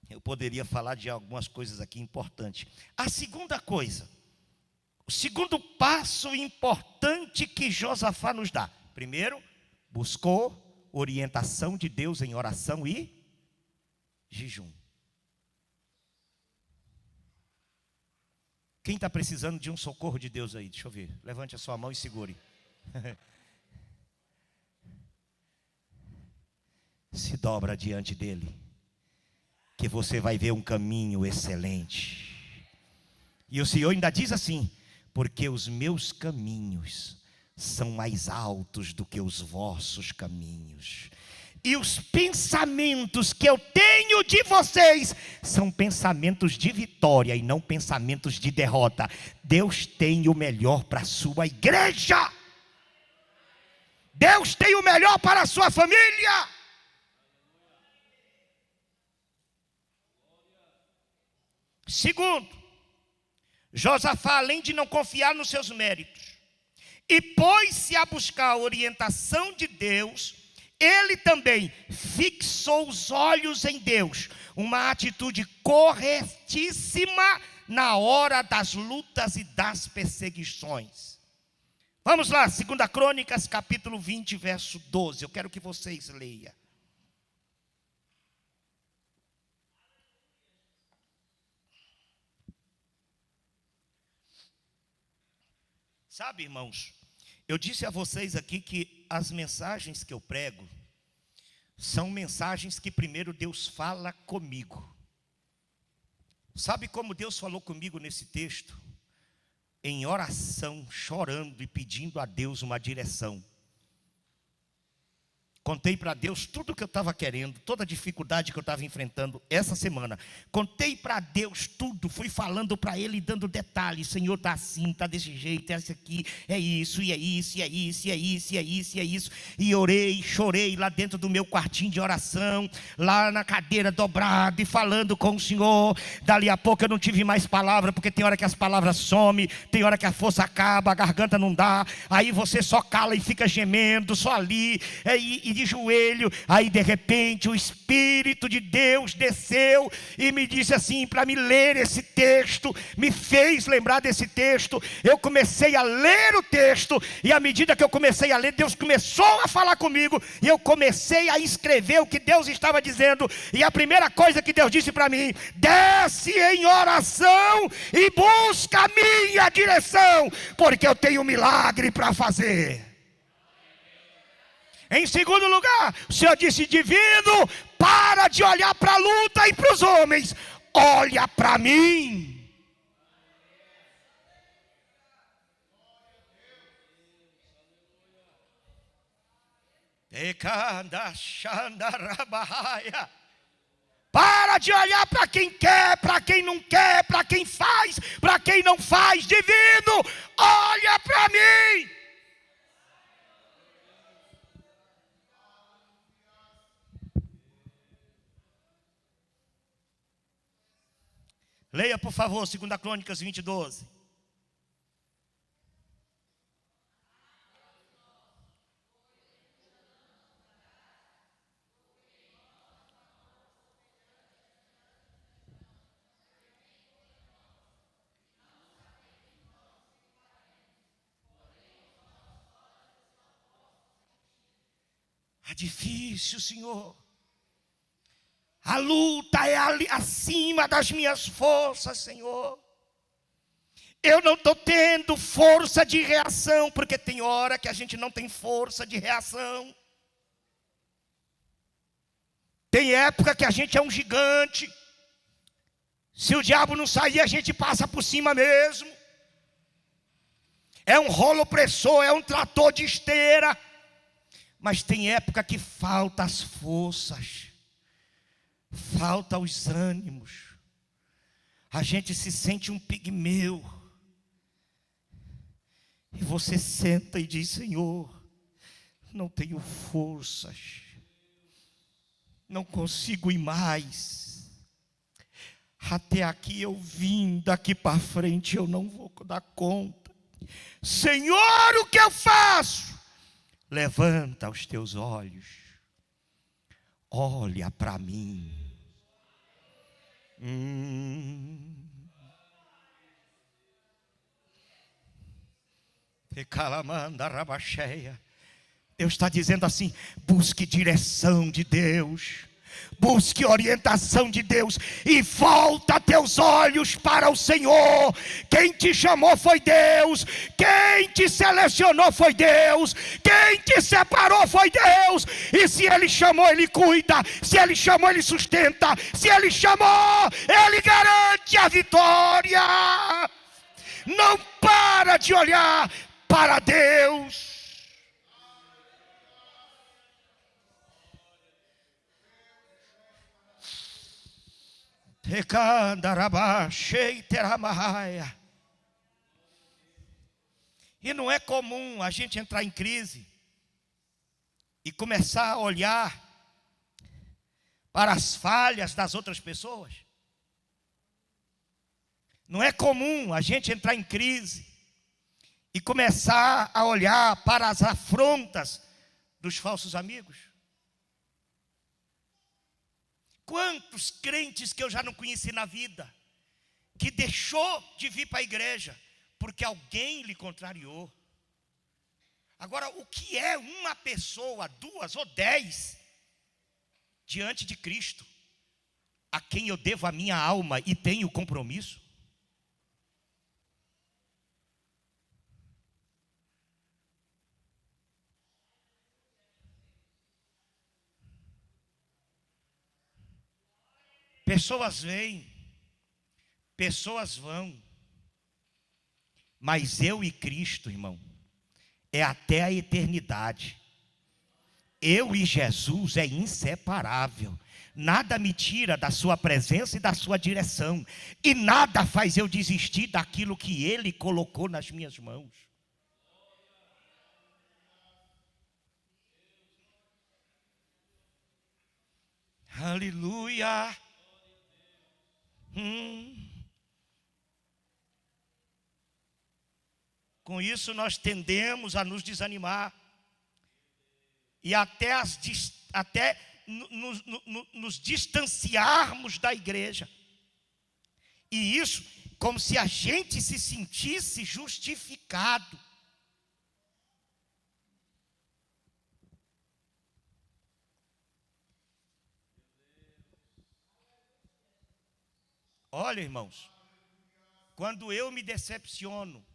Eu poderia falar de algumas coisas aqui importantes. A segunda coisa, o segundo passo importante que Josafá nos dá. Primeiro, buscou orientação de Deus em oração e jejum. Quem está precisando de um socorro de Deus aí? Deixa eu ver. Levante a sua mão e segure. Se dobra diante dele, que você vai ver um caminho excelente. E o Senhor ainda diz assim: porque os meus caminhos são mais altos do que os vossos caminhos, e os pensamentos que eu tenho de vocês são pensamentos de vitória e não pensamentos de derrota. Deus tem o melhor para a sua igreja. Deus tem o melhor para a sua família. Segundo, Josafá, além de não confiar nos seus méritos, e pôs-se a buscar a orientação de Deus, ele também fixou os olhos em Deus, uma atitude corretíssima na hora das lutas e das perseguições. Vamos lá, 2 Crônicas, capítulo 20, verso 12, eu quero que vocês leiam. Sabe, irmãos, eu disse a vocês aqui que as mensagens que eu prego são mensagens que primeiro Deus fala comigo. Sabe como Deus falou comigo nesse texto? Em oração, chorando e pedindo a Deus uma direção. Contei para Deus tudo o que eu estava querendo, toda a dificuldade que eu estava enfrentando essa semana. Contei para Deus tudo, fui falando para Ele, dando detalhes. Senhor, está assim, está desse jeito, é isso aqui, é isso, e é isso, e é isso, e é isso, e é isso, e é isso. E orei, chorei lá dentro do meu quartinho de oração, lá na cadeira dobrada e falando com o Senhor. Dali a pouco eu não tive mais palavra, porque tem hora que as palavras somem, tem hora que a força acaba, a garganta não dá. Aí você só cala e fica gemendo, só ali, e de joelho. Aí de repente o Espírito de Deus desceu e me disse assim, para me ler esse texto, me fez lembrar desse texto. Eu comecei a ler o texto, e à medida que eu comecei a ler, Deus começou a falar comigo, e eu comecei a escrever o que Deus estava dizendo. E a primeira coisa que Deus disse para mim: desce em oração e busca a minha direção, porque eu tenho um milagre para fazer. Em segundo lugar, o Senhor disse: divino, para de olhar para a luta e para os homens, olha para mim. Para de olhar para quem quer, para quem não quer, para quem faz, para quem não faz. Divino, olha para mim. Leia, por favor, 2 Crônicas 20:12. É difícil, Senhor. A luta é acima das minhas forças, Senhor. Eu não estou tendo força de reação, porque tem hora que a gente não tem força de reação. Tem época que a gente é um gigante. Se o diabo não sair, a gente passa por cima mesmo. É um rolo opressor, é um trator de esteira. Mas tem época que falta as forças, falta os ânimos. A gente se sente um pigmeu. E você senta e diz: Senhor, não tenho forças. Não consigo ir mais. Até aqui eu vim, daqui para frente eu não vou dar conta. Senhor, o que eu faço? Levanta os teus olhos, olha para mim. Deus está dizendo assim: busque direção de Deus, busque orientação de Deus e volta teus olhos para o Senhor. Quem te chamou foi Deus, quem te selecionou foi Deus, quem te separou foi Deus. E se Ele chamou, Ele cuida, se Ele chamou, Ele sustenta, se Ele chamou, Ele garante a vitória. Não para de olhar para Deus. E não é comum a gente entrar em crise e começar a olhar para as falhas das outras pessoas. Não é comum a gente entrar em crise e começar a olhar para as afrontas dos falsos amigos. Quantos crentes que eu já não conheci na vida, que deixou de vir para a igreja, porque alguém lhe contrariou. Agora, o que é uma pessoa, 2 ou 10, diante de Cristo, a quem eu devo a minha alma e tenho compromisso? Pessoas vêm, pessoas vão, mas eu e Cristo, irmão, é até a eternidade. Eu e Jesus é inseparável. Nada me tira da sua presença e da sua direção, e nada faz eu desistir daquilo que Ele colocou nas minhas mãos. Aleluia. Com isso nós tendemos a nos desanimar e até nos distanciarmos da igreja. E isso como se a gente se sentisse justificado. Olha, irmãos, quando eu me decepciono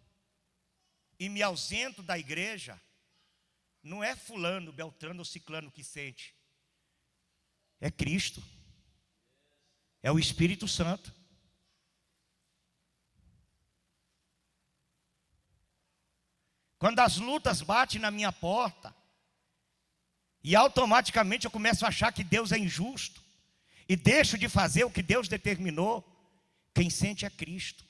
e me ausento da igreja, Não é fulano, beltrano ou ciclano que sente. É Cristo. É o Espírito Santo. Quando as lutas batem na minha porta, e automaticamente eu começo a achar que Deus é injusto, e deixo de fazer o que Deus determinou, quem sente é Cristo.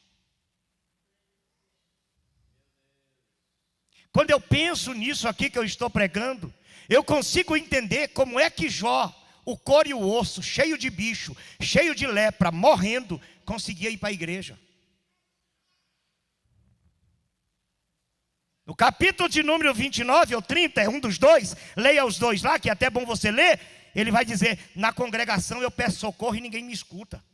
Quando eu penso nisso aqui que eu estou pregando, eu consigo entender como é que Jó, o couro e o osso, cheio de bicho, cheio de lepra, morrendo, conseguia ir para a igreja. No capítulo de número 29 ou 30, é um dos dois, leia os dois lá, que é até bom você ler. Ele vai dizer, na congregação eu peço socorro e ninguém me escuta.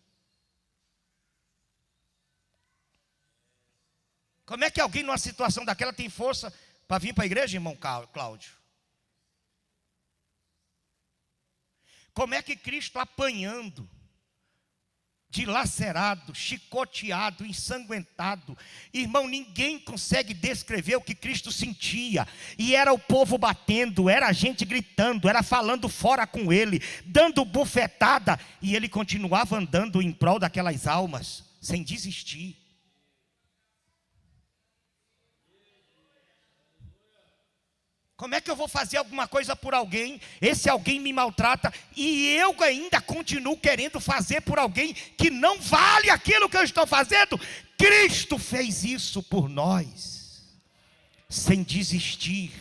Como é que alguém numa situação daquela tem força para vir para a igreja, irmão Cláudio? Como é que Cristo apanhando, dilacerado, chicoteado, ensanguentado, irmão, ninguém consegue descrever o que Cristo sentia, e era o povo batendo, era a gente gritando, era falando fora com ele, dando bufetada, e ele continuava andando em prol daquelas almas, sem desistir. Como é que eu vou fazer alguma coisa por alguém, esse alguém me maltrata, e eu ainda continuo querendo fazer por alguém que não vale aquilo que eu estou fazendo? Cristo fez isso por nós, sem desistir.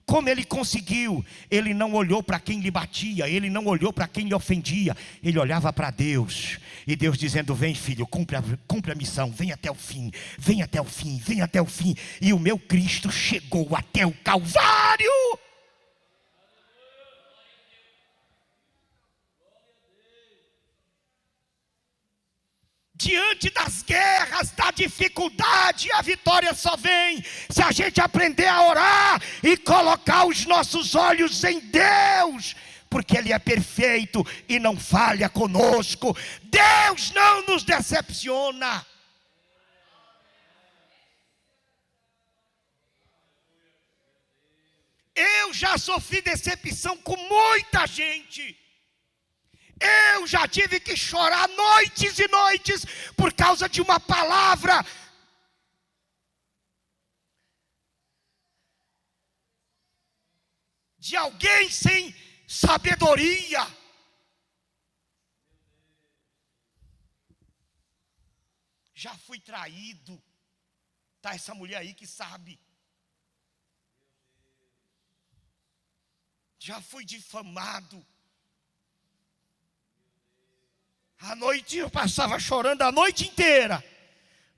Como ele conseguiu? Ele não olhou para quem lhe batia, ele não olhou para quem lhe ofendia, ele olhava para Deus, e Deus dizendo, vem filho, cumpre a missão, vem até o fim, vem até o fim, vem até o fim. E o meu Cristo chegou até o Calvário. Diante das guerras, da dificuldade, a vitória só vem se a gente aprender a orar e colocar os nossos olhos em Deus, porque Ele é perfeito e não falha conosco. Deus não nos decepciona. Eu já sofri decepção com muita gente. Eu já tive que chorar noites e noites por causa de uma palavra de alguém sem sabedoria. Já fui traído. Tá essa mulher aí que sabe. Já fui difamado. À noite eu passava chorando a noite inteira.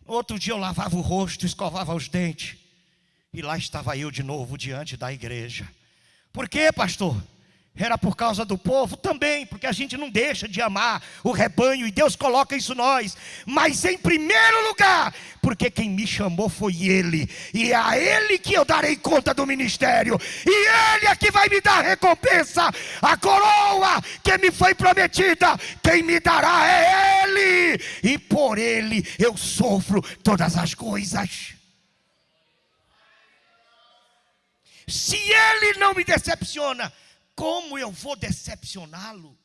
Outro dia eu lavava o rosto, escovava os dentes. E lá estava eu de novo diante da igreja. Por quê, pastor? Era por causa do povo? Também, porque a gente não deixa de amar o rebanho, e Deus coloca isso em nós. Mas em primeiro lugar, porque quem me chamou foi Ele, e é a Ele que eu darei conta do ministério, e Ele é que vai me dar a recompensa, a coroa que me foi prometida, quem me dará é Ele, e por Ele eu sofro todas as coisas. Se Ele não me decepciona, como eu vou decepcioná-lo?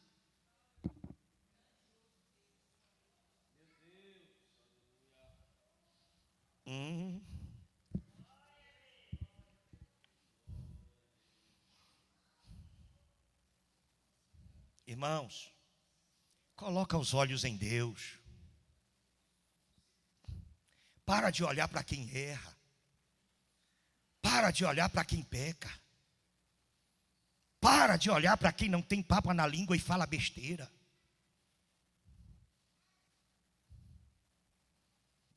Irmãos, coloca os olhos em Deus. Para de olhar para quem erra. Para de olhar para quem peca. Para de olhar para quem não tem papo na língua e fala besteira.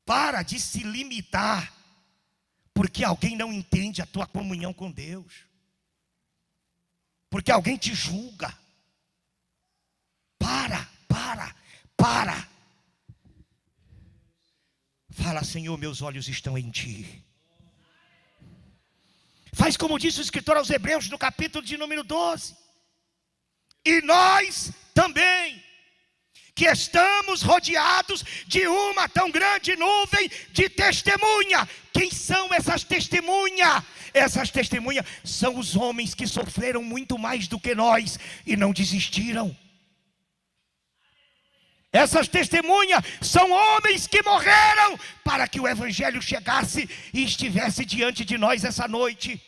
Para de se limitar, porque alguém não entende a tua comunhão com Deus. Porque alguém te julga. Para. Fala, Senhor, meus olhos estão em Ti. Faz como disse o escritor aos Hebreus no capítulo de número 12. E nós também, que estamos rodeados de uma tão grande nuvem de testemunha. Quem são essas testemunhas? Essas testemunhas são os homens que sofreram muito mais do que nós e não desistiram. Essas testemunhas são homens que morreram para que o evangelho chegasse e estivesse diante de nós essa noite.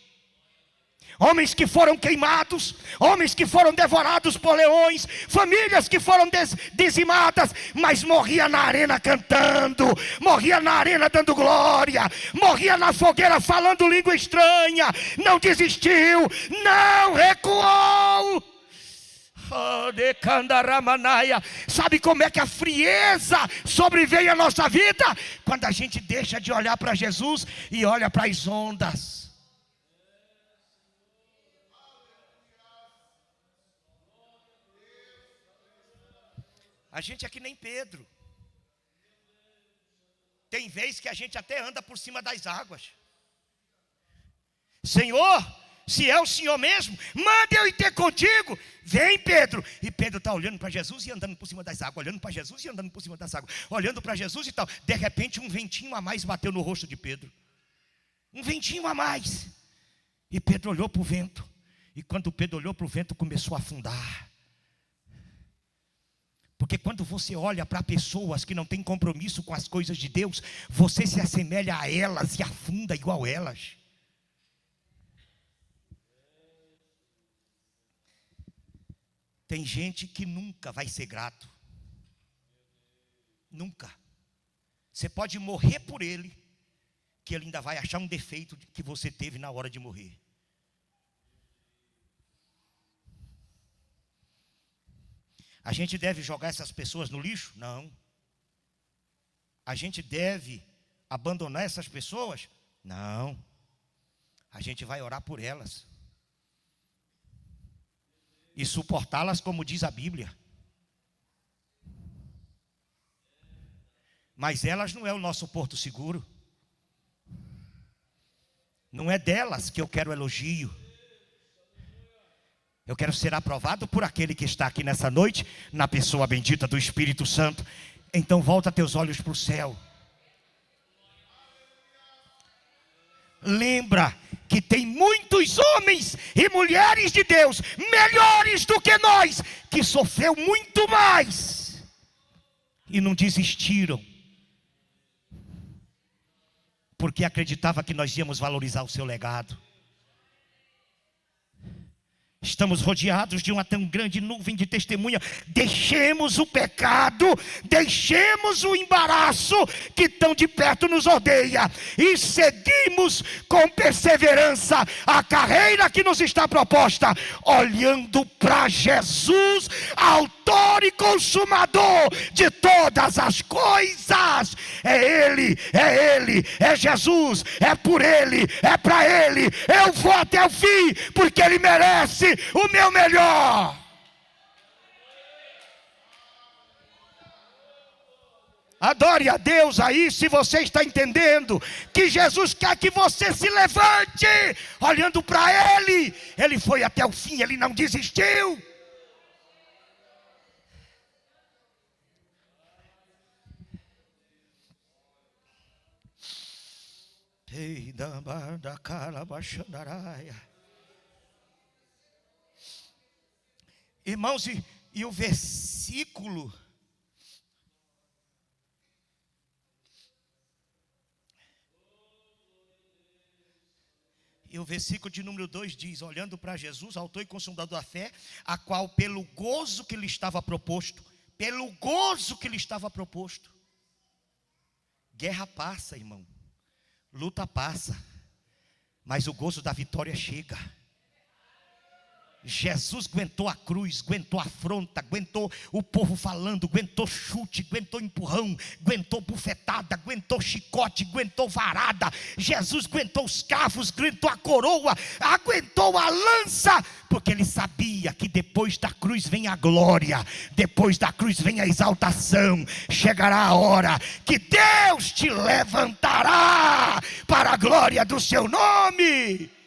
Homens que foram queimados, homens que foram devorados por leões, famílias que foram dizimadas, mas morria na arena cantando, morria na arena dando glória, morria na fogueira falando língua estranha, não desistiu, não recuou. Sabe como é que a frieza sobreveio à nossa vida? Quando a gente deixa de olhar para Jesus e olha para as ondas. A gente é que nem Pedro. Tem vez que a gente até anda por cima das águas. Senhor, se é o Senhor mesmo, manda eu ir ter contigo. Vem, Pedro. E Pedro está olhando para Jesus e andando por cima das águas. Olhando para Jesus e andando por cima das águas. Olhando para Jesus e tal. De repente um ventinho a mais bateu no rosto de Pedro. Um ventinho a mais. E Pedro olhou para o vento. E quando Pedro olhou para o vento, começou a afundar. Porque quando você olha para pessoas que não têm compromisso com as coisas de Deus, você se assemelha a elas e afunda igual elas. Tem gente que nunca vai ser grato. Nunca. Você pode morrer por ele, que ele ainda vai achar um defeito que você teve na hora de morrer. A gente deve jogar essas pessoas no lixo? Não. A gente deve abandonar essas pessoas? Não. A gente vai orar por elas e suportá-las, como diz a Bíblia. Mas elas não é o nosso porto seguro. Não é delas que eu quero elogio. Eu quero ser aprovado por aquele que está aqui nessa noite, na pessoa bendita do Espírito Santo. Então volta teus olhos para o céu. Lembra que tem muitos homens e mulheres de Deus, melhores do que nós, que sofreu muito mais e não desistiram, porque acreditava que nós íamos valorizar o seu legado. Estamos rodeados de uma tão grande nuvem de testemunha. Deixemos o pecado, deixemos o embaraço que tão de perto nos odeia e seguimos com perseverança a carreira que nos está proposta, olhando para Jesus, autor e consumador de todas as coisas. É Ele, é Jesus, é por Ele, é para Ele. Eu vou até o fim, porque Ele merece o meu melhor. Adore a Deus aí, se você está entendendo que Jesus quer que você se levante, olhando para Ele. Ele foi até o fim, Ele não desistiu. Irmãos, e o versículo de número 2 diz: olhando para Jesus, autor e consumador da fé, a qual pelo gozo que lhe estava proposto, guerra passa, irmão, luta passa, mas o gozo da vitória chega. Jesus aguentou a cruz, aguentou a afronta, aguentou o povo falando, aguentou chute, aguentou empurrão, aguentou bufetada, aguentou chicote, aguentou varada. Jesus aguentou os cravos, aguentou a coroa, aguentou a lança, porque ele sabia que depois da cruz vem a glória, depois da cruz vem a exaltação. Chegará a hora que Deus te levantará para a glória do seu nome.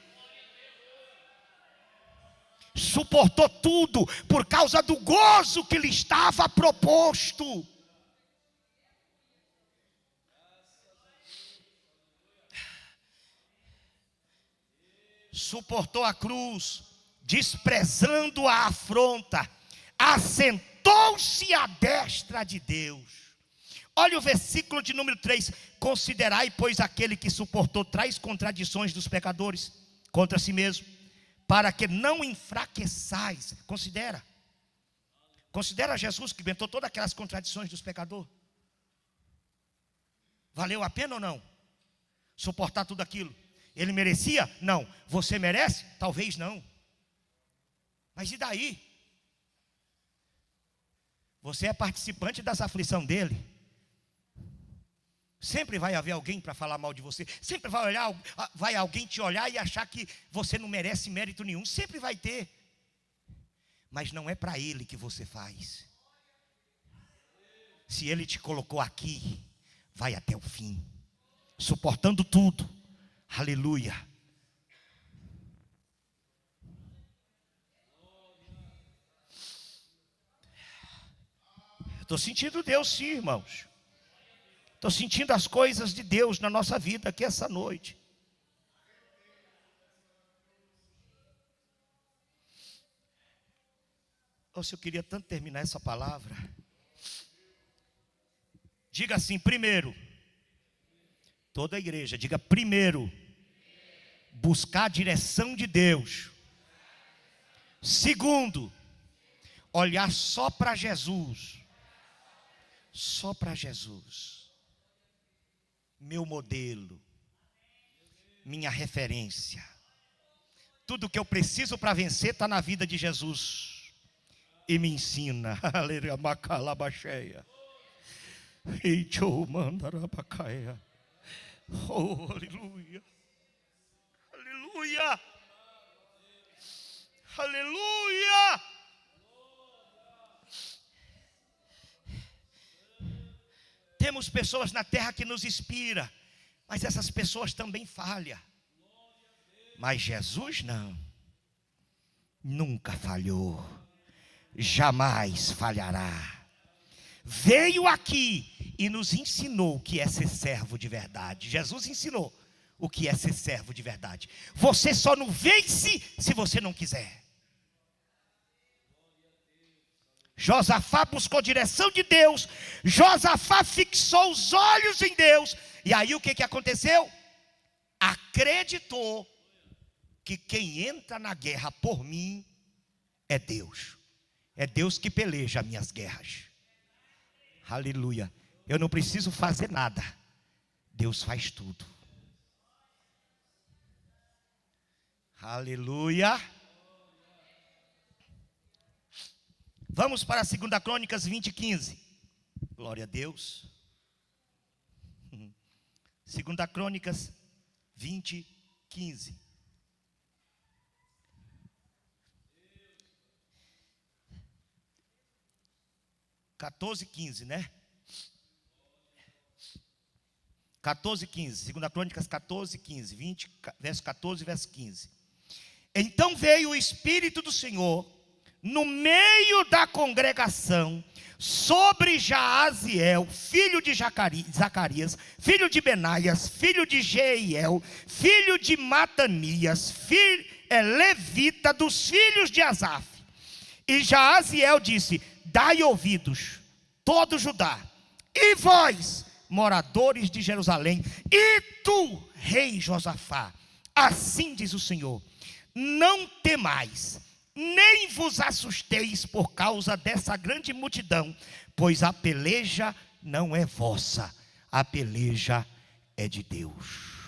suportou tudo por causa do gozo que lhe estava proposto. Suportou a cruz, desprezando a afronta, assentou-se à destra de Deus. Olha o versículo de número 3. Considerai, pois, aquele que suportou tais contradições dos pecadores contra si mesmo, para que não enfraqueçais. Considera Jesus que inventou todas aquelas contradições dos pecadores. Valeu a pena ou não? Suportar tudo aquilo. Ele merecia? Não. Você merece? Talvez não. Mas e daí? Você é participante das aflições dele. Sempre vai haver alguém para falar mal de você. Sempre vai alguém te olhar e achar que você não merece mérito nenhum. Sempre vai ter. Mas não é para ele que você faz. Se ele te colocou aqui, vai até o fim, suportando tudo. Aleluia. Estou sentindo Deus sim, irmãos. Estou sentindo as coisas de Deus na nossa vida aqui essa noite. Se eu queria tanto terminar essa palavra. Diga assim, primeiro. Toda a igreja, diga primeiro. Buscar a direção de Deus. Segundo, olhar só para Jesus. Só para Jesus. Meu modelo. Minha referência. Tudo que eu preciso para vencer está na vida de Jesus. E me ensina. Aleluia, macalabaxeia. Oh, aleluia. Aleluia. Aleluia. Temos pessoas na terra que nos inspiram, mas essas pessoas também falham. Mas Jesus não. Nunca falhou. Jamais falhará. Veio aqui e nos ensinou o que é ser servo de verdade. Jesus ensinou o que é ser servo de verdade. Você só não vence se você não quiser. Josafá buscou direção de Deus. Josafá fixou os olhos em Deus. E aí o que aconteceu? Acreditou que quem entra na guerra por mim é Deus. É Deus que peleja as minhas guerras. Aleluia. Eu não preciso fazer nada. Deus faz tudo. Aleluia. Vamos para 2 Crônicas 20:15. Glória a Deus. 2 Crônicas 20:15. (14, 15, né? 14, 15. 2 Crônicas 14, 15. 20, verso 14 e verso 15. Então veio o Espírito do Senhor no meio da congregação sobre Jaaziel, filho de Zacarias, filho de Benaias, filho de Jeiel, filho de Matanias, levita dos filhos de Asaf. E Jaaziel disse: dai ouvidos, todo Judá, e vós, moradores de Jerusalém, e tu, rei Josafá, assim diz o Senhor: não temais, nem vos assusteis por causa dessa grande multidão, pois a peleja não é vossa, a peleja é de Deus.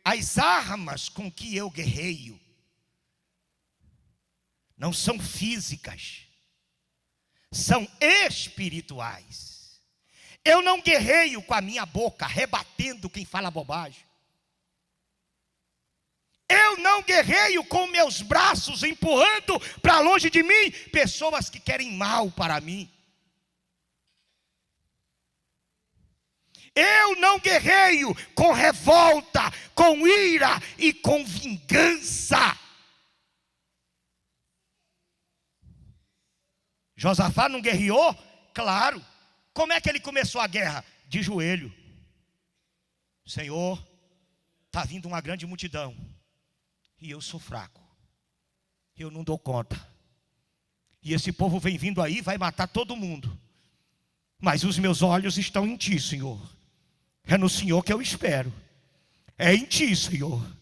As armas com que eu guerreio não são físicas, são espirituais. Eu não guerreio com a minha boca, rebatendo quem fala bobagem. Eu não guerreio com meus braços, empurrando para longe de mim pessoas que querem mal para mim. Eu não guerreio com revolta, com ira e com vingança. Josafá não guerreou? Claro. Como é que ele começou a guerra? De joelho. Senhor, está vindo uma grande multidão e eu sou fraco, eu não dou conta, e esse povo vem vindo aí, vai matar todo mundo, mas os meus olhos estão em Ti, Senhor. É no Senhor que eu espero, é em Ti, Senhor.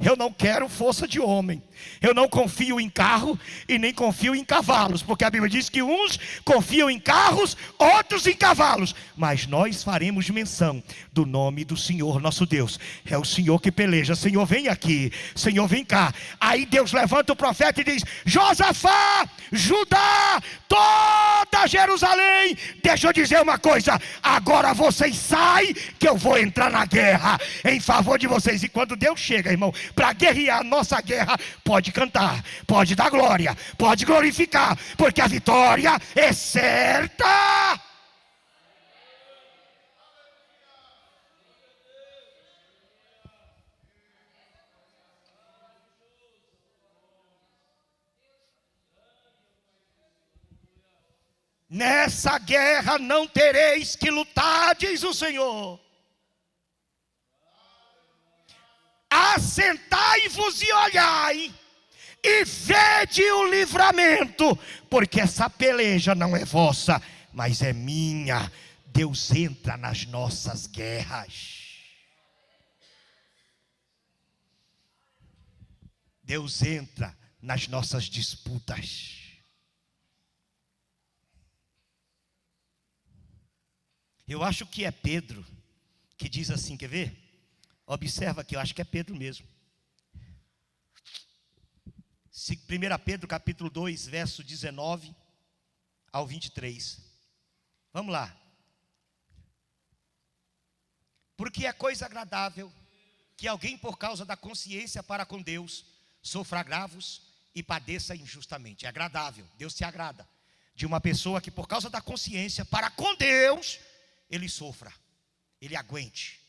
Eu não quero força de homem. Eu não confio em carro e nem confio em cavalos, porque a Bíblia diz que uns confiam em carros, outros em cavalos, mas nós faremos menção do nome do Senhor nosso Deus. É o Senhor que peleja. Senhor, vem aqui, Senhor, vem cá. Aí Deus levanta o profeta e diz: Josafá, Judá, toda Jerusalém, deixa eu dizer uma coisa, agora vocês saem, que eu vou entrar na guerra em favor de vocês. E quando Deus chega, irmão, para guerrear a nossa guerra, pode cantar, pode dar glória, pode glorificar, porque a vitória é certa. Nessa guerra não tereis que lutar, diz o Senhor. Assentai-vos e olhai, e vede o livramento, porque essa peleja não é vossa, mas é minha. Deus entra nas nossas guerras. Deus entra nas nossas disputas. Eu acho que é Pedro que diz assim, quer ver? Observa que eu acho que é Pedro mesmo. 1 Pedro capítulo 2, verso 19 ao 23. Vamos lá. Porque é coisa agradável que alguém, por causa da consciência para com Deus, sofra agravos e padeça injustamente. É agradável, Deus se agrada de uma pessoa que, por causa da consciência para com Deus, ele sofra, ele aguente.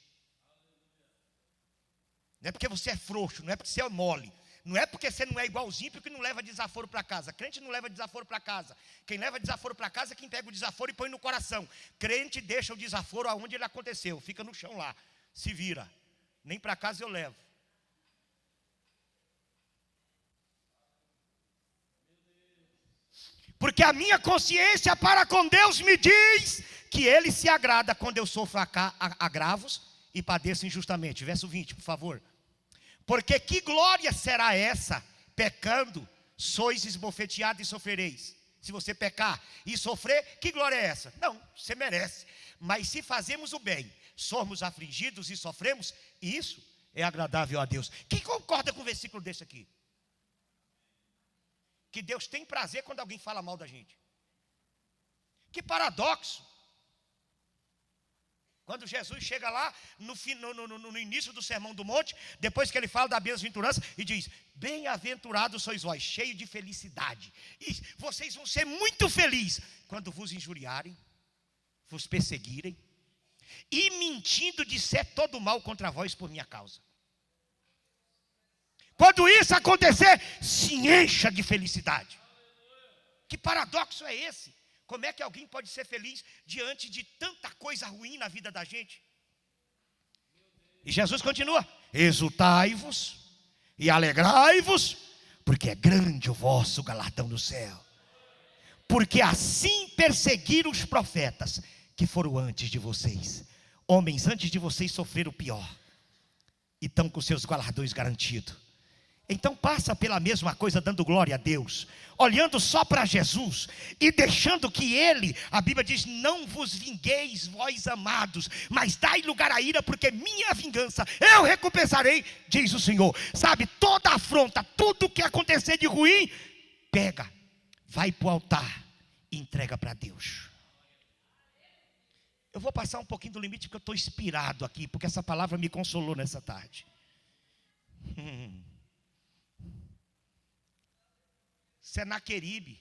Não é porque você é frouxo, não é porque você é mole, não é porque você não é igualzinho, porque não leva desaforo para casa. Crente não leva desaforo para casa. Quem leva desaforo para casa é quem pega o desaforo e põe no coração. Crente deixa o desaforo aonde ele aconteceu, fica no chão lá, se vira. Nem para casa eu levo. Porque a minha consciência para com Deus me diz que Ele se agrada quando eu sofro agravos e padeço injustamente. Verso 20, por favor. Porque que glória será essa, pecando, sois esbofeteados e sofrereis. Se você pecar e sofrer, que glória é essa? Não, você merece. Mas se fazemos o bem, somos afligidos e sofremos, isso é agradável a Deus. Quem concorda com o versículo desse aqui? Que Deus tem prazer quando alguém fala mal da gente. Que paradoxo. Quando Jesus chega lá, no início do Sermão do Monte, depois que ele fala da bem-aventurança, e diz: bem-aventurados sois vós, cheios de felicidade. E vocês vão ser muito felizes quando vos injuriarem, vos perseguirem, e mentindo disser todo mal contra vós por minha causa. Quando isso acontecer, se encha de felicidade. Que paradoxo é esse? Como é que alguém pode ser feliz diante de tanta coisa ruim na vida da gente? E Jesus continua: exultai-vos e alegrai-vos, porque é grande o vosso galardão no céu. Porque assim perseguiram os profetas que foram antes de vocês. Homens antes de vocês sofreram o pior e estão com seus galardões garantidos. Então passa pela mesma coisa, dando glória a Deus, olhando só para Jesus e deixando que Ele, a Bíblia diz: não vos vingueis vós amados, mas dai lugar à ira, porque minha vingança eu recompensarei, diz o Senhor. Sabe, toda afronta, tudo que acontecer de ruim, pega, vai para o altar e entrega para Deus. Eu vou passar um pouquinho do limite, porque eu estou inspirado aqui, porque essa palavra me consolou nessa tarde. Senaqueribe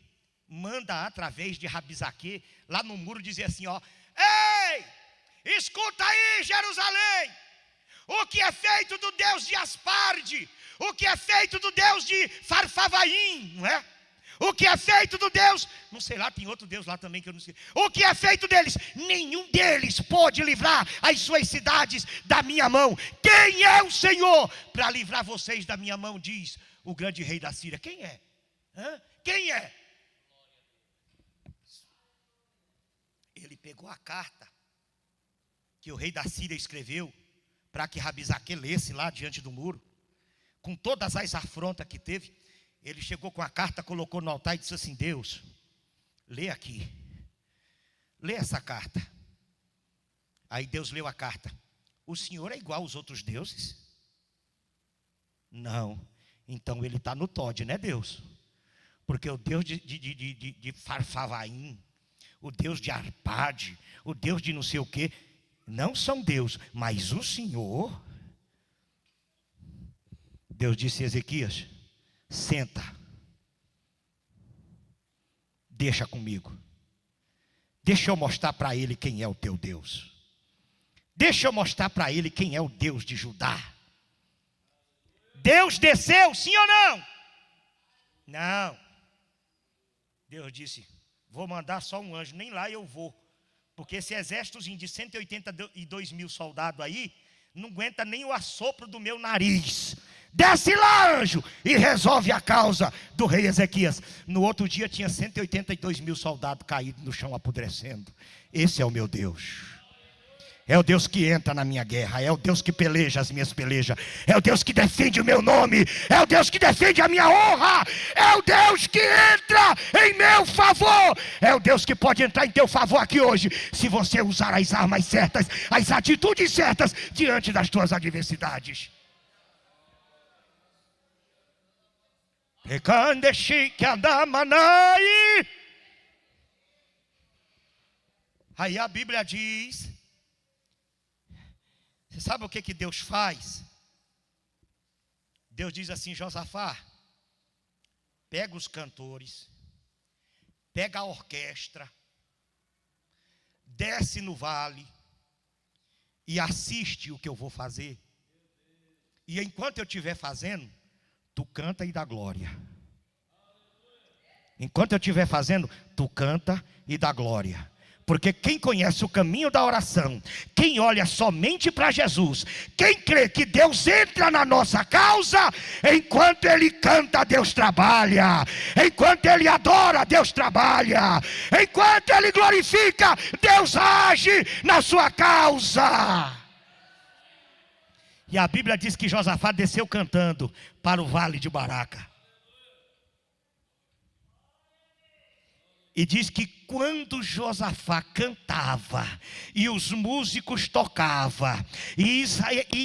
manda através de Rabizaque lá no muro dizer assim: ó, ei, Escuta aí, Jerusalém. O que é feito do Deus de Asparde, o que é feito do Deus de Farfavaim, não é? O que é feito do Deus, não sei lá, tem outro Deus lá também que eu não sei. O que é feito deles, nenhum deles pode livrar as suas cidades da minha mão. Quem é o Senhor para livrar vocês da minha mão, diz o grande rei da Síria. Quem é? Quem é? Ele pegou a carta que o rei da Síria escreveu para que Rabizaque lesse lá diante do muro, com todas as afrontas que teve. Ele chegou com a carta, colocou no altar e disse assim: Deus, lê aqui, lê essa carta. Aí Deus leu a carta. O Senhor é igual aos outros deuses? Não. Então ele está no Tod, né, Deus? Porque o Deus de Farfavaim, o Deus de Arpade, o Deus de não sei o quê, não são Deus, mas o Senhor. Deus disse a Ezequias: senta, deixa comigo, deixa eu mostrar para ele quem é o teu Deus, deixa eu mostrar para ele quem é o Deus de Judá. Deus desceu, sim ou não? Não. Deus disse: vou mandar só um anjo, nem lá eu vou, porque esse exércitozinho de 182 mil soldados aí, não aguenta nem o assopro do meu nariz. Desce lá, anjo, e resolve a causa do rei Ezequias. No outro dia tinha 182 mil soldados caídos no chão apodrecendo. Esse é o meu Deus. É o Deus que entra na minha guerra, é o Deus que peleja as minhas pelejas, é o Deus que defende o meu nome, é o Deus que defende a minha honra, é o Deus que entra em meu favor, é o Deus que pode entrar em teu favor aqui hoje, se você usar as armas certas, as atitudes certas diante das tuas adversidades. Aí a Bíblia diz, você sabe o que Deus faz? Deus diz assim: Josafá, pega os cantores, pega a orquestra, desce no vale e assiste o que eu vou fazer. E enquanto eu estiver fazendo, tu canta e dá glória. Enquanto eu estiver fazendo, tu canta e dá glória. Porque quem conhece o caminho da oração, quem olha somente para Jesus, quem crê que Deus entra na nossa causa, enquanto ele canta, Deus trabalha. Enquanto ele adora, Deus trabalha. Enquanto ele glorifica, Deus age na sua causa. E a Bíblia diz que Josafá desceu cantando para o vale de Baraca. E diz que quando Josafá cantava, e os músicos tocavam, e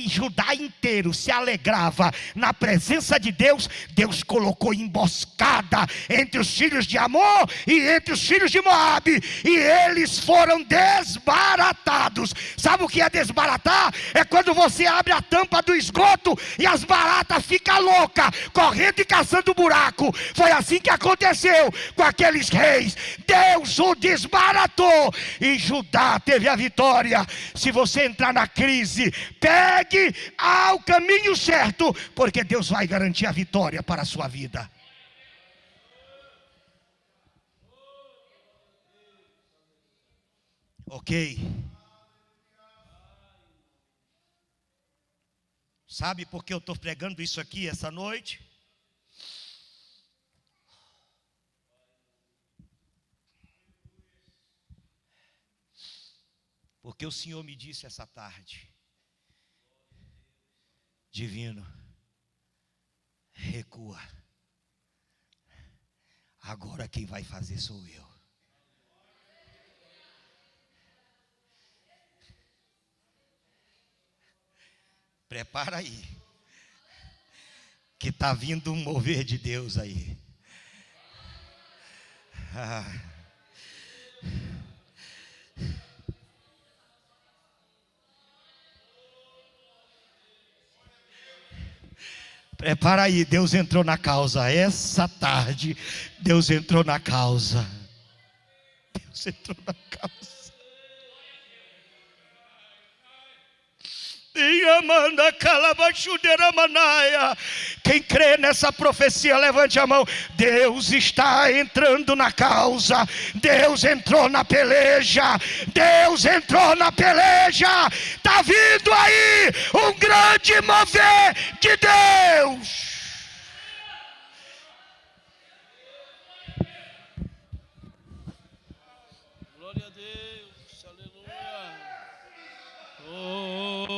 Judá inteiro se alegrava na presença de Deus, Deus colocou emboscada entre os filhos de Amon e entre os filhos de Moabe, e eles foram desbaratados. Sabe o que é desbaratar? É quando você abre a tampa do esgoto e as baratas ficam loucas, correndo e caçando buraco. Foi assim que aconteceu com aqueles reis. Deus o desbaratou e Judá teve a vitória. Se você entrar na crise, pegue ao caminho certo, porque Deus vai garantir a vitória para a sua vida. Ok? Sabe por que eu estou pregando isso aqui essa noite? Porque o Senhor me disse essa tarde: divino, recua. Agora quem vai fazer sou eu. Prepara aí, que está vindo um mover de Deus aí. Prepara aí, Deus entrou na causa. Essa tarde, Deus entrou na causa. Deus entrou na causa. Quem crê nessa profecia, levante a mão. Deus está entrando na causa. Deus entrou na peleja. Deus entrou na peleja. Está vindo aí um grande mover de Deus. Glória a Deus, aleluia. Oh.